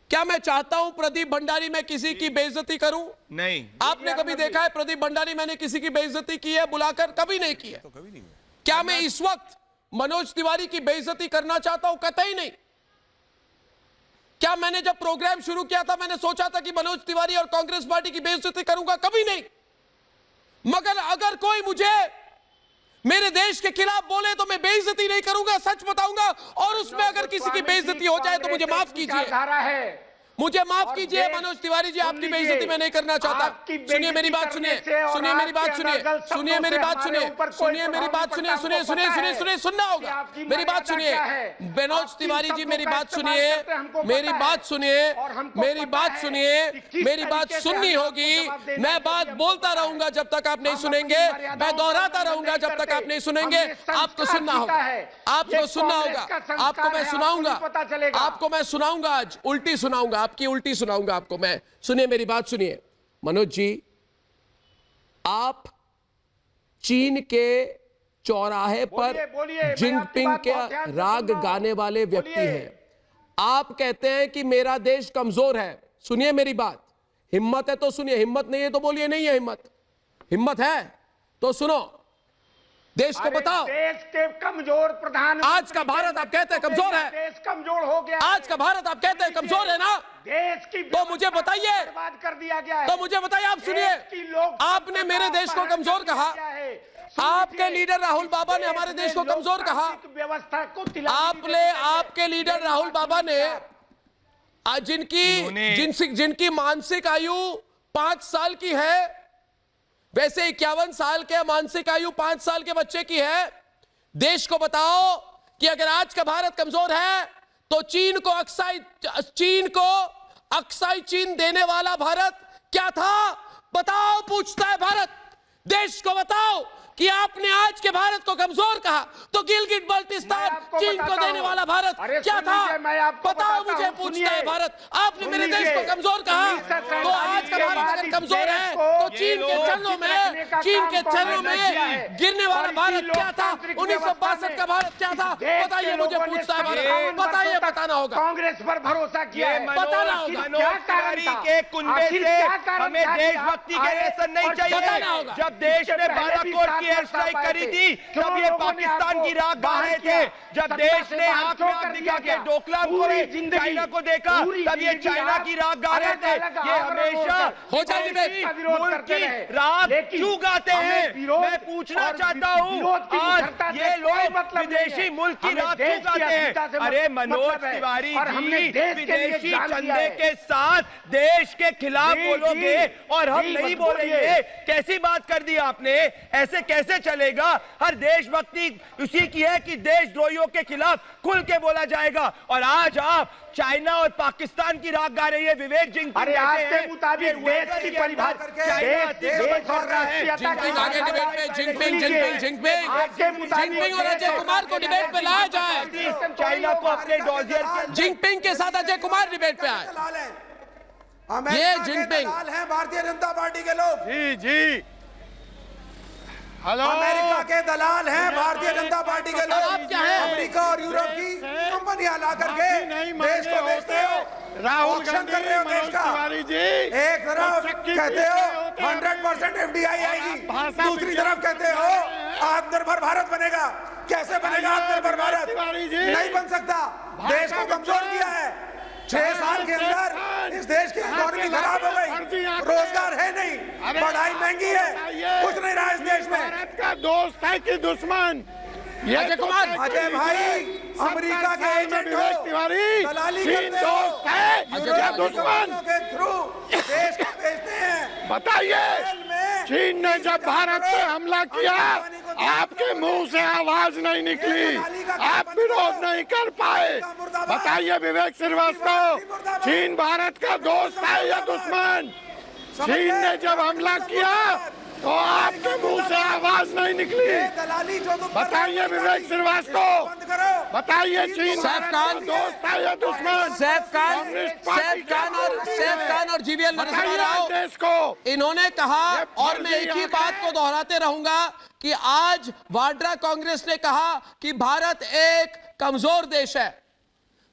क्या मैं चाहता हूं प्रदीप भंडारी में किसी की बेइज्जती करूं? नहीं। आपने कभी देखा है प्रदीप भंडारी मैंने किसी की बेइज्जती की है बुलाकर? कभी नहीं की है। क्या मैं इस वक्त मनोज तिवारी की बेइज्जती करना चाहता हूं? कतई नहीं। क्या मैंने जब प्रोग्राम शुरू किया था मैंने सोचा था कि मनोज तिवारी और कांग्रेस पार्टी की बेइज्जती करूंगा? कभी नहीं। मगर अगर कोई मुझे मेरे देश के खिलाफ बोले तो मैं बेइज्जती नहीं करूंगा, सच बताऊंगा। और उसमें अगर किसी की बेइज्जती हो जाए तो मुझे माफ कीजिए, मुझे माफ कीजिए मनोज तिवारी जी, आपकी बेइज्जती मैं नहीं करना चाहता। सुनिए मेरी बात, सुनिए, सुनिए मेरी बात, सुनिए, सुनिए मेरी बात, सुनिए, सुनिए मेरी बात, सुनिए, सुनिए, सुनिए, सुनिए, सुनिए, सुनना होगा। मेरी बात सुनिए मनोज तिवारी जी, मेरी बात सुनिए, मेरी बात सुनिए, मेरी बात सुनिए, मेरी बात सुननी होगी। मैं बात बोलता रहूंगा जब तक आप नहीं सुनेंगे, मैं दोहराता रहूंगा जब तक आप नहीं सुनेंगे। आपको सुनना होगा, आपको सुनना होगा, आपको मैं सुनाऊंगा, आपको मैं सुनाऊंगा, आज उल्टी सुनाऊंगा, आपकी उल्टी सुनाऊंगा आपको मैं। सुनिए मेरी बात, सुनिए मनोज जी, आप चीन के चौराहे पर जिनपिंग के राग गाने वाले व्यक्ति हैं। आप कहते हैं कि मेरा देश कमजोर है। सुनिए मेरी बात, हिम्मत है तो सुनिए, हिम्मत नहीं है तो बोलिए नहीं है हिम्मत। हिम्मत है तो सुनो, देश को बताओ। देश के कमजोर प्रधान, आज का भारत आप कहते हैं कमजोर है, देश कमजोर हो गया। आज का भारत आप कहते हैं कमजोर है ना? देश की तो मुझे बताइए, बर्बाद कर दिया गया है। तो मुझे बताइए, आप सुनिए, आपने मेरे देश को कमजोर कहा, आपके लीडर राहुल बाबा ने हमारे देश को कमजोर कहा। व्यवस्था को आपके लीडर राहुल बाबा ने जिनकी मानसिक आयु 5 साल की है, वैसे 51 साल के मानसिक आयु 5 साल के बच्चे की है। देश को बताओ कि अगर आज का भारत कमजोर है तो चीन को अक्साई चीन देने वाला भारत क्या था? बताओ, पूछता है भारत। देश को बताओ कि आपने आज के भारत को कमजोर कहा तो गिलगिट बाल्टिस्तान चीन को देने वाला भारत क्या था? बताओ मुझे, पूछता है भारत। आपने मेरे देश को कमजोर कहा, तो आज का भारत अगर कमजोर है तो चीन के चरणों में गिरने वाला भारत क्या था? 1962 का भारत क्या था? बताइए मुझे, पूछता है भारत। बताइए, बताना होगा। कांग्रेस पर भरोसा किया, बताना होगा। के कुनबे से हमें देशभक्ति के लेसन नहीं चाहिए। जब देश ने बालाकोट की एयर स्ट्राइक करी थी तब ये पाकिस्तान की राह गा रहे थे। जब देश ने आंख में आंख दिखा के डोकलाम को, चाइना को देखा तब ये चाइना की राह गा रहे थे। ये हमेशा हो जाए मुल्क की राह क्यों गाते हैं? मैं पूछना चाहता हूँ, आज ये लोग विदेशी मुल्क की राह क्यों गाते हैं? अरे मनोज तिवारी जी, विदेशी चंदे के साथ देश के खिलाफ बोलोगे और हम नहीं बोलेंगे? कैसी बात कर दी आपने? ऐसे कैसे चलेगा? हर देशभक्ति उसी की है कि देशद्रोहियों के खिलाफ खुल के बोला जाएगा। और आज आप चाइना और पाकिस्तान की राग गा रही है। विवेक जिंग अरे आपके मुताबिक देश की परिभाषा जिनपिंग और अजय कुमार को डिबेट पे लाया जाए। चाइना को अपने डॉजियर जिनपिंग के साथ अजय कुमार डिबेट पे आए। ये जिनपिंग है भारतीय जनता पार्टी के लोग। जी हेलो, अमेरिका के दलाल हैं भारतीय जनता पार्टी के लोग। आप क्या हैं? अमेरिका और यूरोप की कंपनियां ला करके देश को बेचते हो, राहुल गांधी कर रहे हो देश का। एक तरफ कहते हो 100% FDI आएगी, दूसरी तरफ कहते हो आत्मनिर्भर भारत बनेगा। कैसे बनेगा आत्मनिर्भर भारत? नहीं बन सकता। देश को कमजोर किया है। 6 साल के अंदर इस देश की इकोनॉमी खराब हो गई, रोजगार है नहीं, पढ़ाई महंगी है, कुछ नहीं रहा इस देश में। भारत का दोस्त है कि दुश्मन? अजय कुमार, अजय भाई अमेरिका के एजेंट हो, तिवारी दलाली चीन करते हो, दोस्त है यूरोप दुश्मन के थ्रू देश को बेचते हैं। बताइए, चीन ने जब भारत पे हमला किया आपके मुंह से आवाज नहीं निकली, आप विरोध नहीं कर पाए। बताइए विवेक श्रीवास्तव, चीन भारत का दोस्त है या दुश्मन? चीन ने जब हमला किया तो आपके मुंह से आवाज नहीं निकली। बताइए विवेक श्रीवास्तव, बताइए चीन सैफ खान दोस्त है या दुश्मन? सैफ खान और जीवीएल नरसिम्हा राव देश को इन्होंने कहा, और मैं एक ही बात को दोहराते रहूंगा कि आज वाड्रा कांग्रेस ने कहा कि भारत एक कमजोर देश है।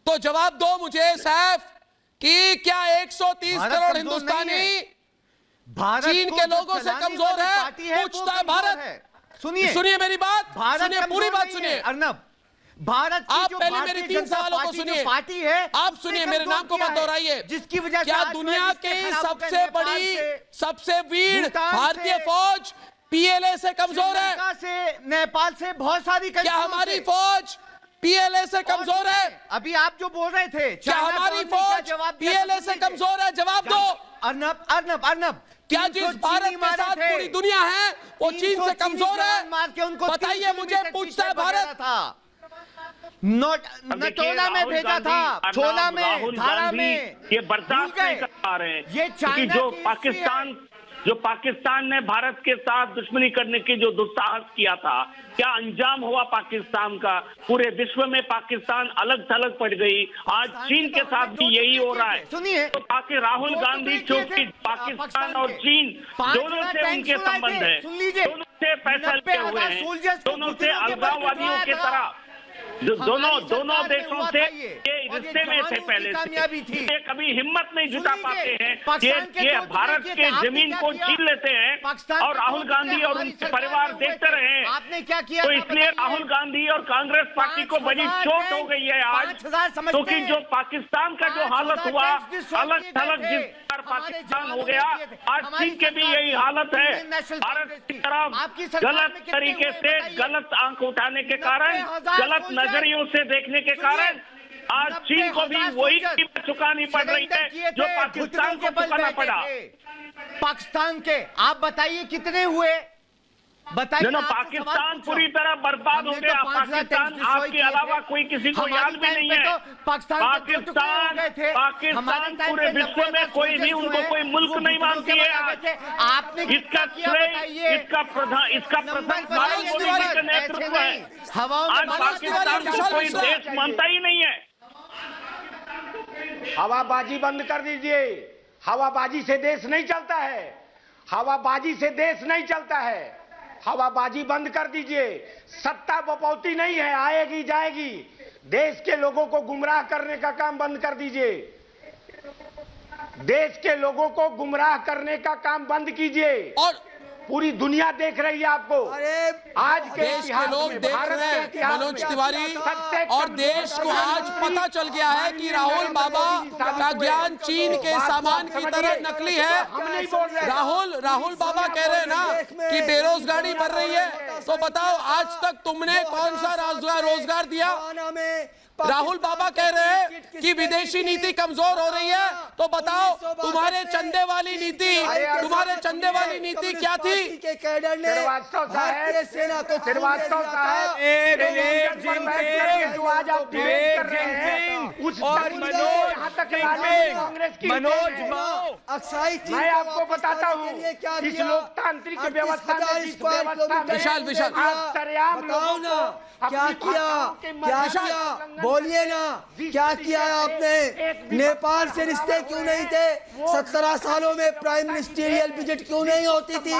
तो जवाब दो मुझे सैफ कि क्या 130 करोड़ हिंदुस्तानी चीन के लोगों से कमजोर है? पूछता है भारत। सुनिए मेरी बात, सुनिए पूरी बात सुनिए अर्नब। भारत आप पहले मेरी 3 सवालों को सुनिए, पार्टी है, आप सुनिए, मेरे नाम को मत दोहराइए। जिसकी वजह से क्या दुनिया की सबसे बड़ी सबसे वीर भारतीय फौज पीएलए से कमजोर है? नेपाल से बहुत सारी, क्या हमारी फौज पीएलए से कमजोर है? अभी आप जो बोल रहे थे, क्या हमारी फौज पीएलए से कमजोर है? जवाब दो। अर्नब क्या जिस भारत के साथ पूरी दुनिया है वो चीन से कमजोर है? बताइए मुझे, पूछता है भारत। नटोला में भेजा था, छोला में, धारा में, ये बर्दाश्त नहीं कर पा रहे हैं। ये चाइना जो पाकिस्तान ने भारत के साथ दुश्मनी करने की जो दुस्साहस किया था, क्या अंजाम हुआ पाकिस्तान का? पूरे विश्व में पाकिस्तान अलग थलग पड़ गई। आज चीन के साथ भी यही हो रहा है। सुनिए, तो ताकि राहुल गांधी चूंकि पाकिस्तान और चीन दोनों से उनके संबंध है, दोनों से पैसा लिए हुए हैं, दोनों से अलगाववादियों की तरह दोनों देशों से ये रिश्ते में थे पहले से। ये कभी हिम्मत नहीं जुटा पाते हैं कि ये भारत के जमीन को छीन लेते हैं और राहुल गांधी और उनके परिवार देखते रहे। आपने क्या किया? तो इसलिए राहुल गांधी और कांग्रेस पार्टी को बड़ी चोट हो गई है आज, क्योंकि जो पाकिस्तान का जो हालत हुआ, अलग थलग जिस पाकिस्तान हो गया, आज चीन के भी यही हालत है। भारत की तरफ गलत तरीके से गलत आंख उठाने के कारण, गलत नजरियों से देखने के कारण आज चीन को भी वही कीमत चुकानी पड़ रही है जो पाकिस्तान को चुकाना पड़ा। पाकिस्तान के आप बताइए कितने हुए? बताइए। पाकिस्तान पूरी तरह बर्बाद हो गया। पाकिस्तान आपके अलावा कोई किसी को याद भी नहीं है। पाकिस्तान पूरे विश्व में कोई भी उनको कोई मुल्क नहीं मानती है। आपने इसका श्रेय इसका प्रधान मोदी का नेतृत्व है। आज पाकिस्तान को कोई देश मानता ही नहीं है। हवाबाजी बंद कर दीजिए। हवाबाजी से देश नहीं चलता है। हवाबाजी से देश नहीं चलता है। हवाबाजी बंद कर दीजिए। सत्ता बपौती नहीं है, आएगी जाएगी। देश के लोगों को गुमराह करने का काम बंद कर दीजिए। देश के लोगों को गुमराह करने का काम बंद कीजिए। और पूरी दुनिया देख रही है आपको। आज के देश के लोग देख रहे हैं मनोज तिवारी, और देश को आज पता चल गया है कि राहुल बाबा का ज्ञान चीन के सामान की तरह नकली है। राहुल बाबा कह रहे हैं ना कि बेरोजगारी बढ़ रही है, तो बताओ आज तक तुमने कौन सा रोजगार दिया? राहुल बाबा कह रहे हैं कि विदेशी नीति कमजोर हो रही है, तो बताओ तुम्हारे चंदे वाली नीति क्या थी? मैं आपको बताता हूँ इस लोकतांत्रिक व्यवस्था विशाल क्या किया बोलिए ना, क्या किया आपने? नेपाल से रिश्ते क्यों नहीं थे? 17 सालों में प्राइम मिनिस्टीरियल विजिट क्यों नहीं होती थी?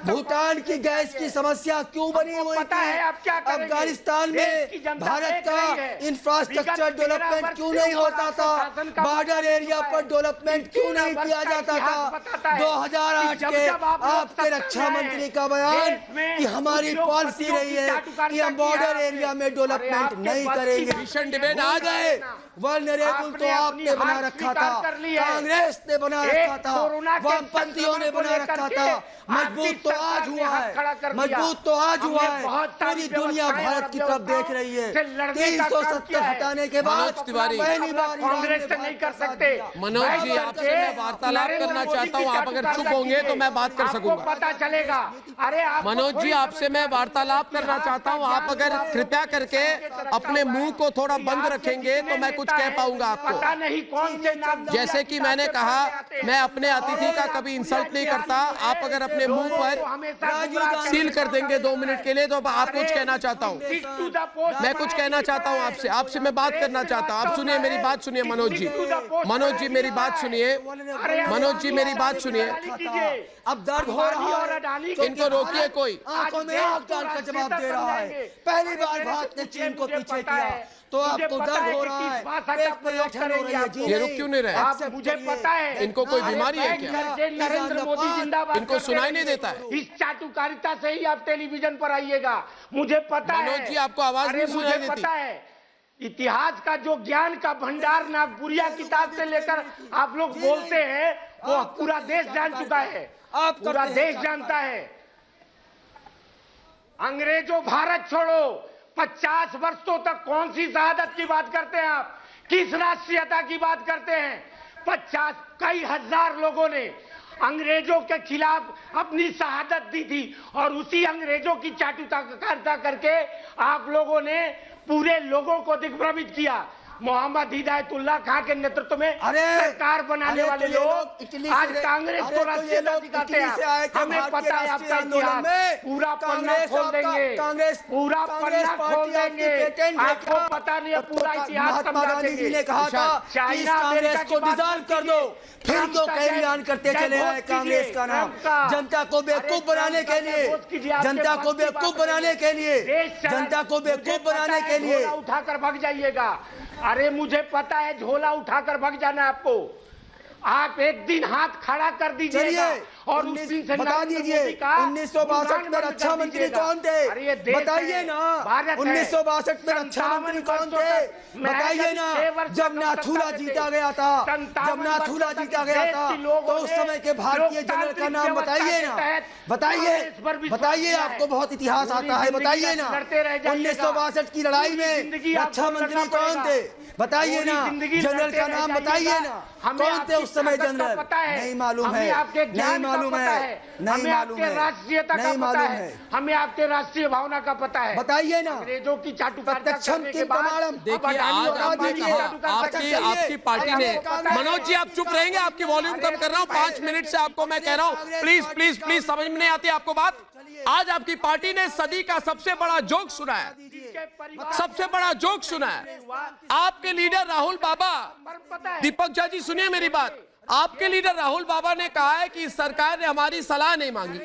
भूटान की गैस की समस्या क्यों बनी हुई थी? अफगानिस्तान में भारत का इंफ्रास्ट्रक्चर डेवलपमेंट क्यों नहीं होता था? बॉर्डर एरिया पर डेवलपमेंट क्यों नहीं किया जाता था? 2008 के आपके रक्षा मंत्री का बयान कि हमारी पॉलिसी रही है कि हम बॉर्डर एरिया में डेवलपमेंट नहीं करेंगे। डिबेट आ गए। वल्नरेबल तो आपने बना रखा था, कांग्रेस ने बना रखा था, वामपंथियों ने बना रखा था। मजबूत तो आज हुआ है, मजबूत तो आज हुआ है। पूरी दुनिया भारत की तरफ देख रही है। 370 हटाने के बाद पहली बार नहीं कर सकते। मनोज जी, आपसे मैं वार्तालाप करना चाहता हूं, आप अगर चुप होंगे तो मैं बात कर सकूंगा। आपको पता चलेगा। अरे मनोज जी, आपसे मैं वार्तालाप करना चाहता हूं, आप अगर कृपया करके अपने मुंह को थोड़ा बंद रखेंगे तो मैं कुछ कह पाऊंगा आपको। पता नहीं कौन से नाम, जैसे कि मैंने कहा, मैं अपने अतिथि का कभी इंसल्ट नहीं करता। आप अगर अपने मुंह पर सील कर देंगे 2 मिनट के लिए तो आप कुछ कहना चाहता हूं, मैं कुछ कहना चाहता हूं आपसे मैं बात करना चाहता हूं। आप सुनिए, मेरी बात सुनिए मनोज जी, मेरी बात सुनिए, मनोज जी मेरी बात सुनिए। अब दर्द हो रहा है, इनको रोकिए। कोई आंखों में आंख डाल कर जवाब दे रहा है। पहली बार भारत ने चीन को पीछे किया तो आपको दर्द हो रहा है, पेट में ऐंठन हो रही है जी। ये रुक क्यों नहीं रहे? मुझे पता है इनको कोई बीमारी है क्या? नरेंद्र मोदी जिंदाबाद। इनको सुनाई नहीं देता है? इस चाटुकारिता से ही आप टेलीविजन पर आइएगा, मुझे पता है। मनोज जी, आपको आवाज नहीं सुनाई देती? पता है, इतिहास का जो ज्ञान का भंडार नागपुरिया किताब से लेकर आप लोग बोलते हैं वो पूरा देश जान चुका है, पूरा देश जानता है। अंग्रेजों भारत छोड़ो, 50 वर्षों तक कौन सी शहादत की बात करते हैं आप? किस राष्ट्रीयता की बात करते हैं? 50 कई हजार लोगों ने अंग्रेजों के खिलाफ अपनी शहादत दी थी और उसी अंग्रेजों की चाटुकारिता करके आप लोगों ने पूरे लोगों को दिग्भ्रमित किया। मोहम्मद हिदायतुल्लाह खान के नेतृत्व में सरकार बनाने वाले लोग आज कांग्रेस को राष्ट्रीयता दिखाते हैं। हमें पता है आपका इतिहास, पूरा पन्ना खोल देंगे, पूरा पन्ना खोल देंगे। आपको पता नहीं है, पूरा इतिहास समझा देंगे। ने कहा था चाइना अमेरिका को डिसॉल्व कर दो, फिर क्यों कैरियान करते चले आए कांग्रेस का नाम? जनता को बेवकूफ बनाने के लिए, जनता को बेवकूफ बनाने के लिए, जनता को बेवकूफ बनाने के लिए उठाकर भाग जाइएगा। अरे मुझे पता है, झोला उठाकर भाग जाना है आपको। आप एक दिन हाथ खड़ा कर दीजिएगा और उस दिन से बता दीजिए 1962 में रक्षा मंत्री कौन थे? बताइए ना। 1962 में रक्षा मंत्री कौन थे? बताइए ना। जब नाथुला जीता गया था, जब नाथुला जीता गया था तो उस समय के भारतीय जनरल का नाम बताइए ना, बताइए। आपको बहुत इतिहास आता है, बताइए ना। 1962 की लड़ाई में रक्षा मंत्री कौन थे? बताइए ना। जनरल का नाम बताइए ना, कौन थे उस समय जनरल? नहीं मालूम है, नहीं मालूम है, नहीं मालूम है, राष्ट्रीयता का पता है, हमें आपके राष्ट्रीय भावना का पता है। बताइए ना। अंग्रेजों की चाटुकारिता करने के बाद देखिए, आज आपने कहा आपकी पार्टी ने। मनोज जी, आप चुप रहेंगे? आपकी वॉल्यूम कम कर रहा हूँ, 5 मिनट से आपको मैं कह रहा हूँ, प्लीज प्लीज प्लीज। समझ में नहीं आती आपको बात? आज आपकी पार्टी ने सदी का सबसे बड़ा जोक सुना है, सबसे बड़ा जोक सुना है। आपके लीडर राहुल बाबा, दीपक झा जी सुनिए मेरी बात, आपके लीडर राहुल बाबा ने कहा है कि सरकार ने हमारी सलाह नहीं मांगी।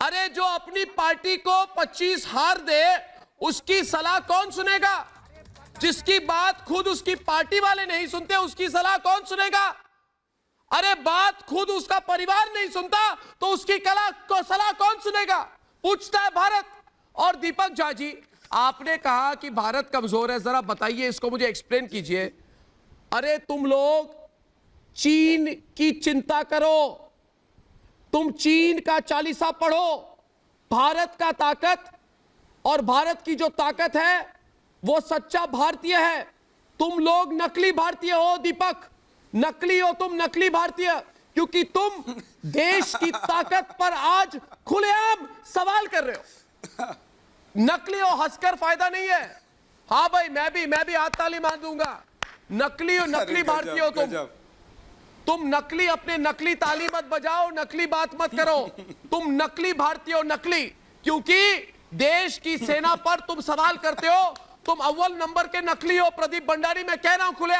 अरे जो अपनी पार्टी को 25 हार दे उसकी सलाह कौन सुनेगा? जिसकी बात खुद उसकी पार्टी वाले नहीं सुनते उसकी सलाह कौन सुनेगा? अरे बात खुद उसका परिवार नहीं सुनता तो उसकी सलाह कौन सुनेगा? पूछता है भारत। और दीपक झा जी, आपने कहा कि भारत कमजोर है, जरा बताइए इसको, मुझे एक्सप्लेन कीजिए। अरे तुम लोग चीन की चिंता करो, तुम चीन का चालीसा पढ़ो। भारत का ताकत और भारत की जो ताकत है वो सच्चा भारतीय है। तुम लोग नकली भारतीय हो दीपक, नकली हो तुम, नकली भारतीय, क्योंकि तुम देश की ताकत पर आज खुलेआम सवाल कर रहे हो। नकली हो, हंसकर फायदा नहीं है। हाँ भाई, मैं भी हाथ ताली मार दूंगा। नकली हो, नकली भारतीय हो तुम नकली, अपने नकली ताली मत बजाओ, नकली बात मत करो। तुम नकली भारतीय हो, नकली, क्योंकि देश की सेना पर तुम सवाल करते हो। तुम अव्वल नंबर के नकली हो। प्रदीप भंडारी, मैं कह रहा हूं खुले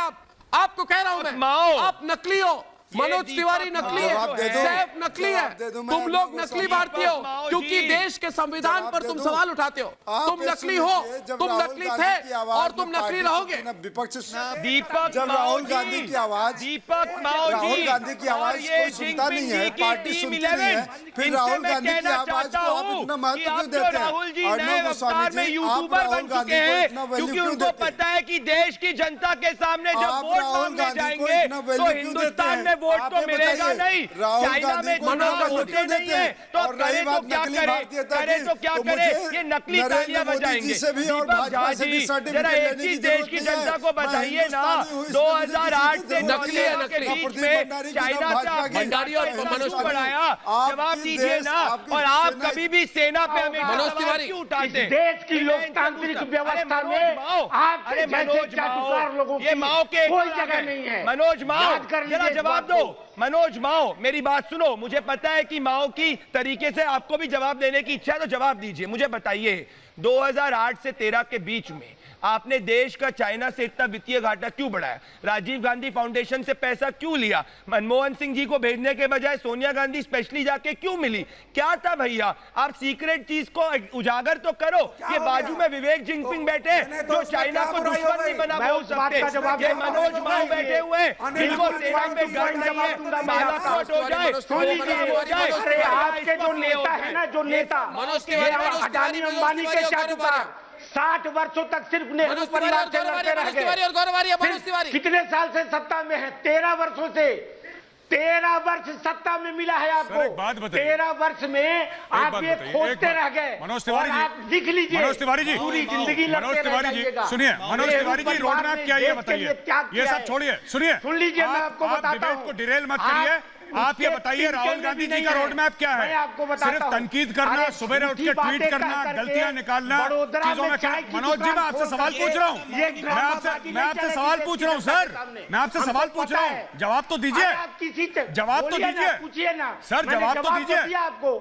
आपको कह रहा हूं मैं, आप नकली हो। मनोज तिवारी नकली है, सैफ नकली है, तुम लोग नकली भारतीय हो क्योंकि देश के संविधान पर तुम सवाल उठाते हो। तुम नकली हो, तुम नकली थे और तुम नकली रहोगे। दीपक, जब राहुल गांधी की आवाज, दीपक राहुल गांधी की आवाज कोई सुनता नहीं है, पार्टी सुनती नहीं है, फिर राहुल गांधी की आवाज को आप इतना महत्व क्यों देते हैं? राहुल जी नए अवतार में यूट्यूबर बन चुके हैं क्योंकि उनको पता है कि देश की जनता के सामने जब वोट मांगने जाएंगे तो हिंदुस्तान में वोट तो मिलेगा नहीं, चाइना में चुनाव होते नहीं है, तो करे तो क्या करे, करे तो क्या करे, ये नकली तालियां बजाएंगे। दीपक झा जी जरा एक ही देश की जनता को बताइए ना, 2008 से नकली है, के बीच में चाइना से आपने भंडारी और मनोज बढ़ाया, जवाब दीजिए ना। और आप कभी भी सेना पे हमेशा सवाल क्यों उठाते हैं? देश की लोकतांत्रिक व्यवस्था में आपके जैसे चाटुकार लोगों की कोई जगह नहीं है। मनोज माओ जरा जवाब दो। मनोज माओ मेरी बात सुनो, मुझे पता है कि माओ की तरीके से आपको भी जवाब देने की इच्छा है, तो जवाब दीजिए। मुझे बताइए 2008 से 13 के बीच में आपने देश का चाइना से इतना वित्तीय घाटा क्यों बढ़ाया? राजीव गांधी फाउंडेशन से पैसा क्यों लिया? मनमोहन सिंह जी को भेजने के बजाय सोनिया गांधी स्पेशली जाके क्यों मिली? क्या था भैया? आप सीक्रेट चीज को उजागर तो करो। ये बाजू में विवेक जिनपिंग बैठे जो चाइना को दुश्मन नहीं बना बोल सकते, ये मनोज माओ बैठे हुए जिनको सेना पे गर्व नहीं है, बालाकोट हो जाए, हो जाए। अरे आपके जो नेता है ना, जो नेता अडानी अंबानी के चाटुकार 60 वर्षों तक सिर्फ नेहरू परिवार से लड़ते रह गए। कितने साल से सत्ता में है? 13 वर्षों से। 13 वर्ष सत्ता में मिला है आपको। 13 वर्ष में आप ये खोजते रह गए। मनोज तिवारी जी, आप लिख लीजिए, मनोज तिवारी जी, पूरी जिंदगी मनोज तिवारी जी सुनिए, मनोज तिवारी जी रोड मैप क्या है बताइए, ये सब छोड़िए, सुनिए, सुन लीजिए, मैं आपको बताता हूं। को डिरेल मत करिए, आप ये बताइए राहुल गांधी जी का रोड मैप क्या है? सिर्फ तनकीद करना, सुबह उठ के ट्वीट करना, गलतियां निकालना, चीजों में क्या? मनोज जी मैं आपसे सवाल पूछ रहा हूँ, मैं आपसे सवाल पूछ रहा हूँ सर, मैं आपसे सवाल पूछ रहा हूँ, जवाब तो दीजिए, जवाब तो दीजिए सर, जवाब तो दीजिए।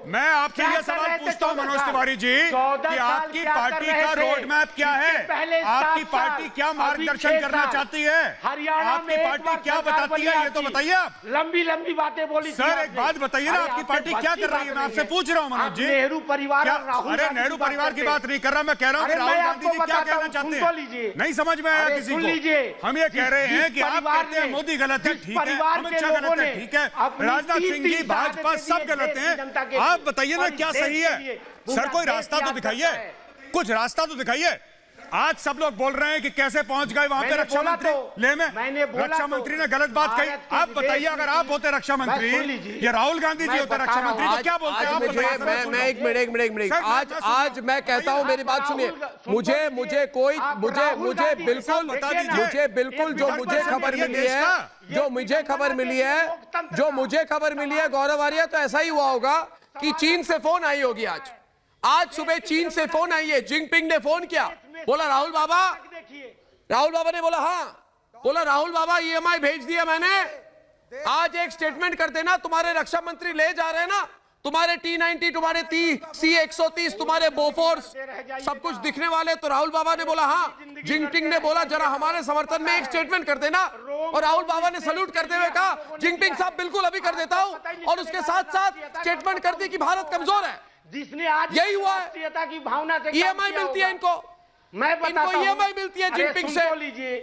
मैं आपसे ये सवाल पूछता हूँ मनोज तिवारी जी कि आपकी पार्टी का रोड मैप क्या है? आपकी पार्टी क्या मार्गदर्शन करना चाहती है? आपकी पार्टी क्या बताती है ये तो बताइए आप। लंबी लंबी बातें बोली सर, एक बात बताइए ना, आपकी पार्टी क्या कर रही है? मैं आपसे पूछ रहा हूँ मनोज जी। नेहरू परिवार, अरे नेहरू परिवार की बात नहीं कर रहा, मैं कह रहा हूँ कि राहुल गांधी जी क्या कहना चाहते हैं? नहीं समझ में आया किसी को। हम ये कह रहे हैं कि आप कहते हैं मोदी गलत है, ठीक है, अमित शाह गलत है, ठीक है, राजनाथ सिंह जी, भाजपा सब गलत हैं। आप बताइए ना क्या सही है? सर कोई रास्ता तो दिखाइए, कुछ रास्ता तो दिखाइए। आज सब लोग बोल रहे हैं कि कैसे पहुंच गए वहां पे रक्षा मंत्री ले में, रक्षा मंत्री ने गलत बात कही। आप बताइए अगर आप होते रक्षा मंत्री, ये राहुल गांधी जी होते रक्षा मंत्री, तो क्या बोलते हैं? मैं एक मिनट आज मैं कहता हूं, मेरी बात सुनिए, मुझे बिल्कुल जो मुझे खबर मिली है गौरव आर्या, तो ऐसा ही हुआ होगा कि चीन से फोन आई होगी। आज सुबह चीन से फोन आई है, जिनपिंग ने फोन किया, बोला राहुल बाबा ने बोला हाँ, बोला राहुल बाबा EMI भेज दिया मैंने, आज एक स्टेटमेंट कर देना, तुम्हारे रक्षा मंत्री ले जा रहे हैं ना, तुम्हारे T-90, तुम्हारे C-130, तुम्हारे बोफोर्स सब कुछ दिखने वाले। तो राहुल बाबा ने बोला हाँ, जिनपिंग ने बोला जरा हमारे समर्थन में एक स्टेटमेंट कर देना, और राहुल बाबा ने सल्यूट करते हुए कहा जिनपिंग साहब बिल्कुल अभी कर देता हूं, और उसके साथ साथ स्टेटमेंट कर दी कि भारत कमजोर है। जिसने आज यही हुआ है, की भावना से EMI मिलती है इनको, इनको EMI मिलती है जिनपिंग से।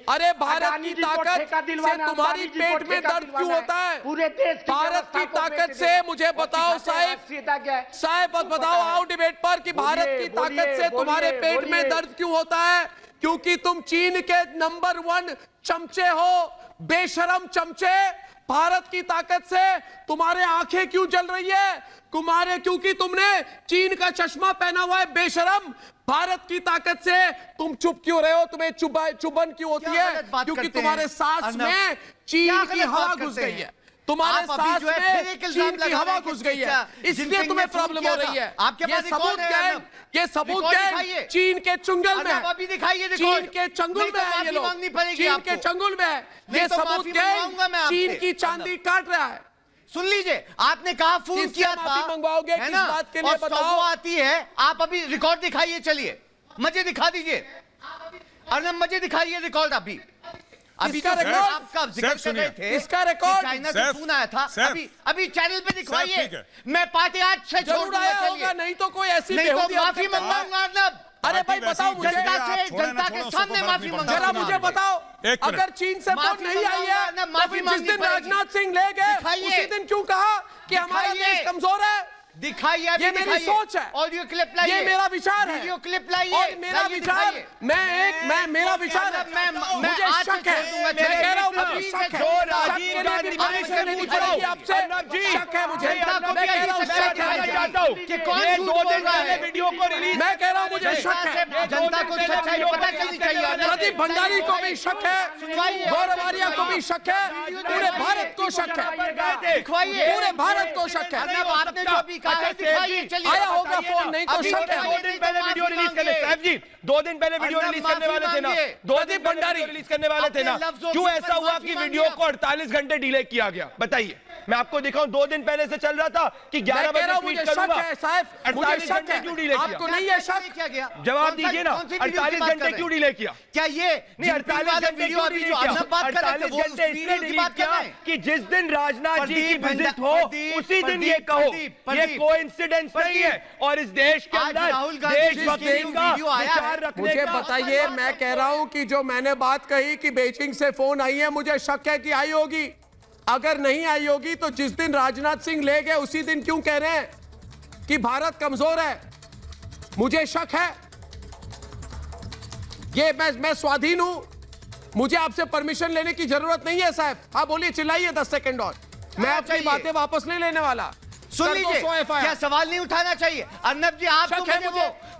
अरे भारत की ताकत से तुम्हारी पेट में दर्द क्यों होता है? पूरे देश भारत की ताकत से मुझे बताओ साहब बताओ, आओ डिबेट पर, कि भारत की ताकत से तुम्हारे पेट में दर्द क्यों होता है? क्योंकि तुम चीन के नंबर 1 चमचे हो, बेशरम चमचे। भारत की ताकत से तुम्हारे आंखें क्यों जल रही है? क्योंकि तुमने चीन का चश्मा पहना हुआ है, बेशरम। भारत की ताकत से तुम चुप क्यों रहे हो? तुम्हें चुभन क्यों होती है? क्योंकि तुम्हारे सांस में चीन की हवा घुस गई है, तुम्हारे सांस में चीन की हवा घुस गई है, इसलिए तुम्हें प्रॉब्लम हो रही है। ये सबूत क्या है? ये सबूत क्या है? चीन के चुंगल में, चीन के चंगुल में है ये लोग, चीन के चंगुल में है ये सबूत क्या है? चीन की चांदी काट रहा है। सुन लीजिए, आपने कहा फोन किया था, मंगवाओगे है ना? बात के लिए बताओ, आती है, आप अभी रिकॉर्ड दिखाइए, चलिए मजे दिखा दीजिए, अर्नब मजे दिखाइए रिकॉर्ड। अभी इसका रिकॉर्ड आपका जिक्र कर रहे थे, इसका रिकॉर्ड चाइना से फोन आया था, अभी चैनल पे दिखवाइए। मैं पार्टी आज से जरूर आया होगा, नहीं तो कोई ऐसी नहीं तो माफी मंगवाऊंगा अर्नब। अरे भाई बताओ मुझे, जनता के सामने माफी मंगा, जरा मुझे बताओ, अगर चीन से फोन नहीं आई है तो फिर जिस दिन राजनाथ सिंह ले गए उसी दिन क्यों कहा कि हमारा देश कमजोर है? दिखाइए, ये मेरी सोच है, ऑडियो क्लिप लाइए, ये मेरा विचार है, वीडियो क्लिप लाइए, और मेरा विचार, मेरा विचार है, मुझे शक है, मैं कह रहा हूं मुझे शक है। जो राजीव के लिए भी परमिशन लेनी पड़ेगी आपसे। शक है मुझे, मैं कह रहा हूँ शक है कि कौन ये 2 दिन पहले वीडियो को रिलीज, मैं कह रहा हूँ मुझे शक है, जनता को सच्चाई पता चलनी चाहिए। प्रदीप भंडारी को भी शक है, गौरव आर्या को भी शक है, पूरे भारत को शक है, दिखवाइए, पूरे भारत को शक है। आपने जो भी कहा है दिखाइए, चलिए आया होगा फोन, नहीं तो शक है। 2 दिन पहले वीडियो रिलीज करने, साहब जी 2 दिन पहले वीडियो रिलीज करने वाले थे ना, 2 दिन भंडारी रिलीज करने वाले थे ना, क्यों ऐसा हुआ कि वीडियो को 48 घंटे डिले किया गया? बताइए, मैं आपको दिखाऊं 2 दिन पहले से चल रहा था कि 11 बजे ट्वीट करूंगा, 48 घंटे क्यों डिले किया? आपको नहीं है शक? क्या गया? जवाब दीजिए ना, 48 घंटे क्यों डिले किया? क्या ये नहीं 48 घंटे क्यों डिले किया? 48 घंटे इसलिए डिले किया कि जिस दिन राजनाथ जी की विजिट हो उसी दिन ये कहो, ये कोइंसिडेंस नहीं है। और इस देश के अंदर देशभक्ति का विचार रखने मुझे का, बताइए, मैं कह रहा हूं कि जो मैंने बात कही कि बीजिंग से फोन आई है, मुझे शक है कि आई होगी। अगर नहीं आई होगी तो जिस दिन राजनाथ सिंह ले गए उसी दिन क्यों कह रहे हैं कि भारत कमजोर है? मुझे शक है। ये मैं स्वाधीन हूं, मुझे आपसे परमिशन लेने की जरूरत नहीं है साहब। हाँ बोलिए, चिल्लाइए 10 सेकंड और, मैं अपनी बातें वापस नहीं लेने वाला। सुन लीजिए, क्या सवाल नहीं उठाना चाहिए? अर्नब जी आप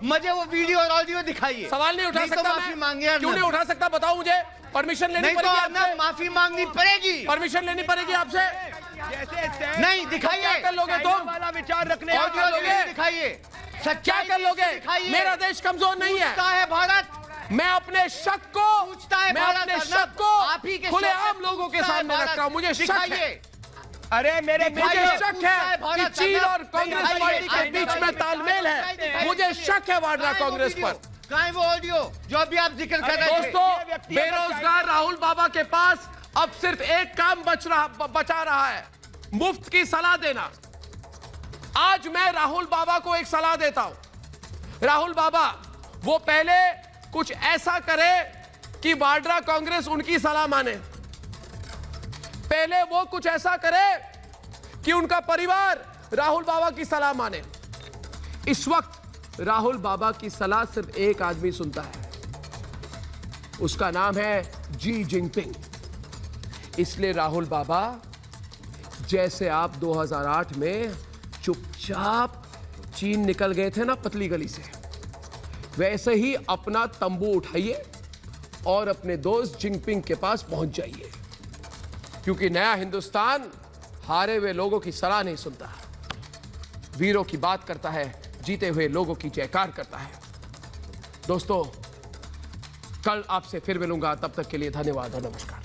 मुझे वो वीडियो और ऑडियो दिखाइए। सवाल नहीं उठा सकता, माफी मांगिए। क्यों नहीं उठा सकता बताओ मुझे? परमिशन लेनी पड़ेगी आपसे, माफी मांगनी पड़ेगी, परमिशन लेनी पड़ेगी आपसे। नहीं दिखाइए, क्या कर लोगे तुम? वाला विचार रखने ऑडियो लोगे, दिखाइए, क्या कर लोगे? मेरा देश कमजोर नहीं है भारत। मैं अपने शक को, मैं अपने शक को खुलेआम लोगों के सामने रख रहा हूं। मुझे शक है, अरे मेरे मुझे शक है कि चीन और कांग्रेस पार्टी के बीच में तालमेल है। मुझे शक है वाड्रा कांग्रेस पर। कहाँ है वो ऑडियो जो अभी आप जिक्र कर रहे थे? दोस्तों, बेरोजगार राहुल बाबा के पास अब सिर्फ एक काम बचा रहा है, मुफ्त की सलाह देना। आज मैं राहुल बाबा को एक सलाह देता हूं। राहुल बाबा वो पहले कुछ ऐसा करे कि वाड्रा कांग्रेस उनकी सलाह माने। पहले वो कुछ ऐसा करे कि उनका परिवार राहुल बाबा की सलाह माने। इस वक्त राहुल बाबा की सलाह सिर्फ एक आदमी सुनता है, उसका नाम है जी जिनपिंग। इसलिए राहुल बाबा, जैसे आप 2008 में चुपचाप चीन निकल गए थे ना पतली गली से, वैसे ही अपना तंबू उठाइए और अपने दोस्त जिनपिंग के पास पहुंच जाइए, क्योंकि नया हिंदुस्तान हारे हुए लोगों की सलाह नहीं सुनता, वीरों की बात करता है, जीते हुए लोगों की जयकार करता है। दोस्तों, कल आपसे फिर मिलूंगा, तब तक के लिए धन्यवाद और नमस्कार।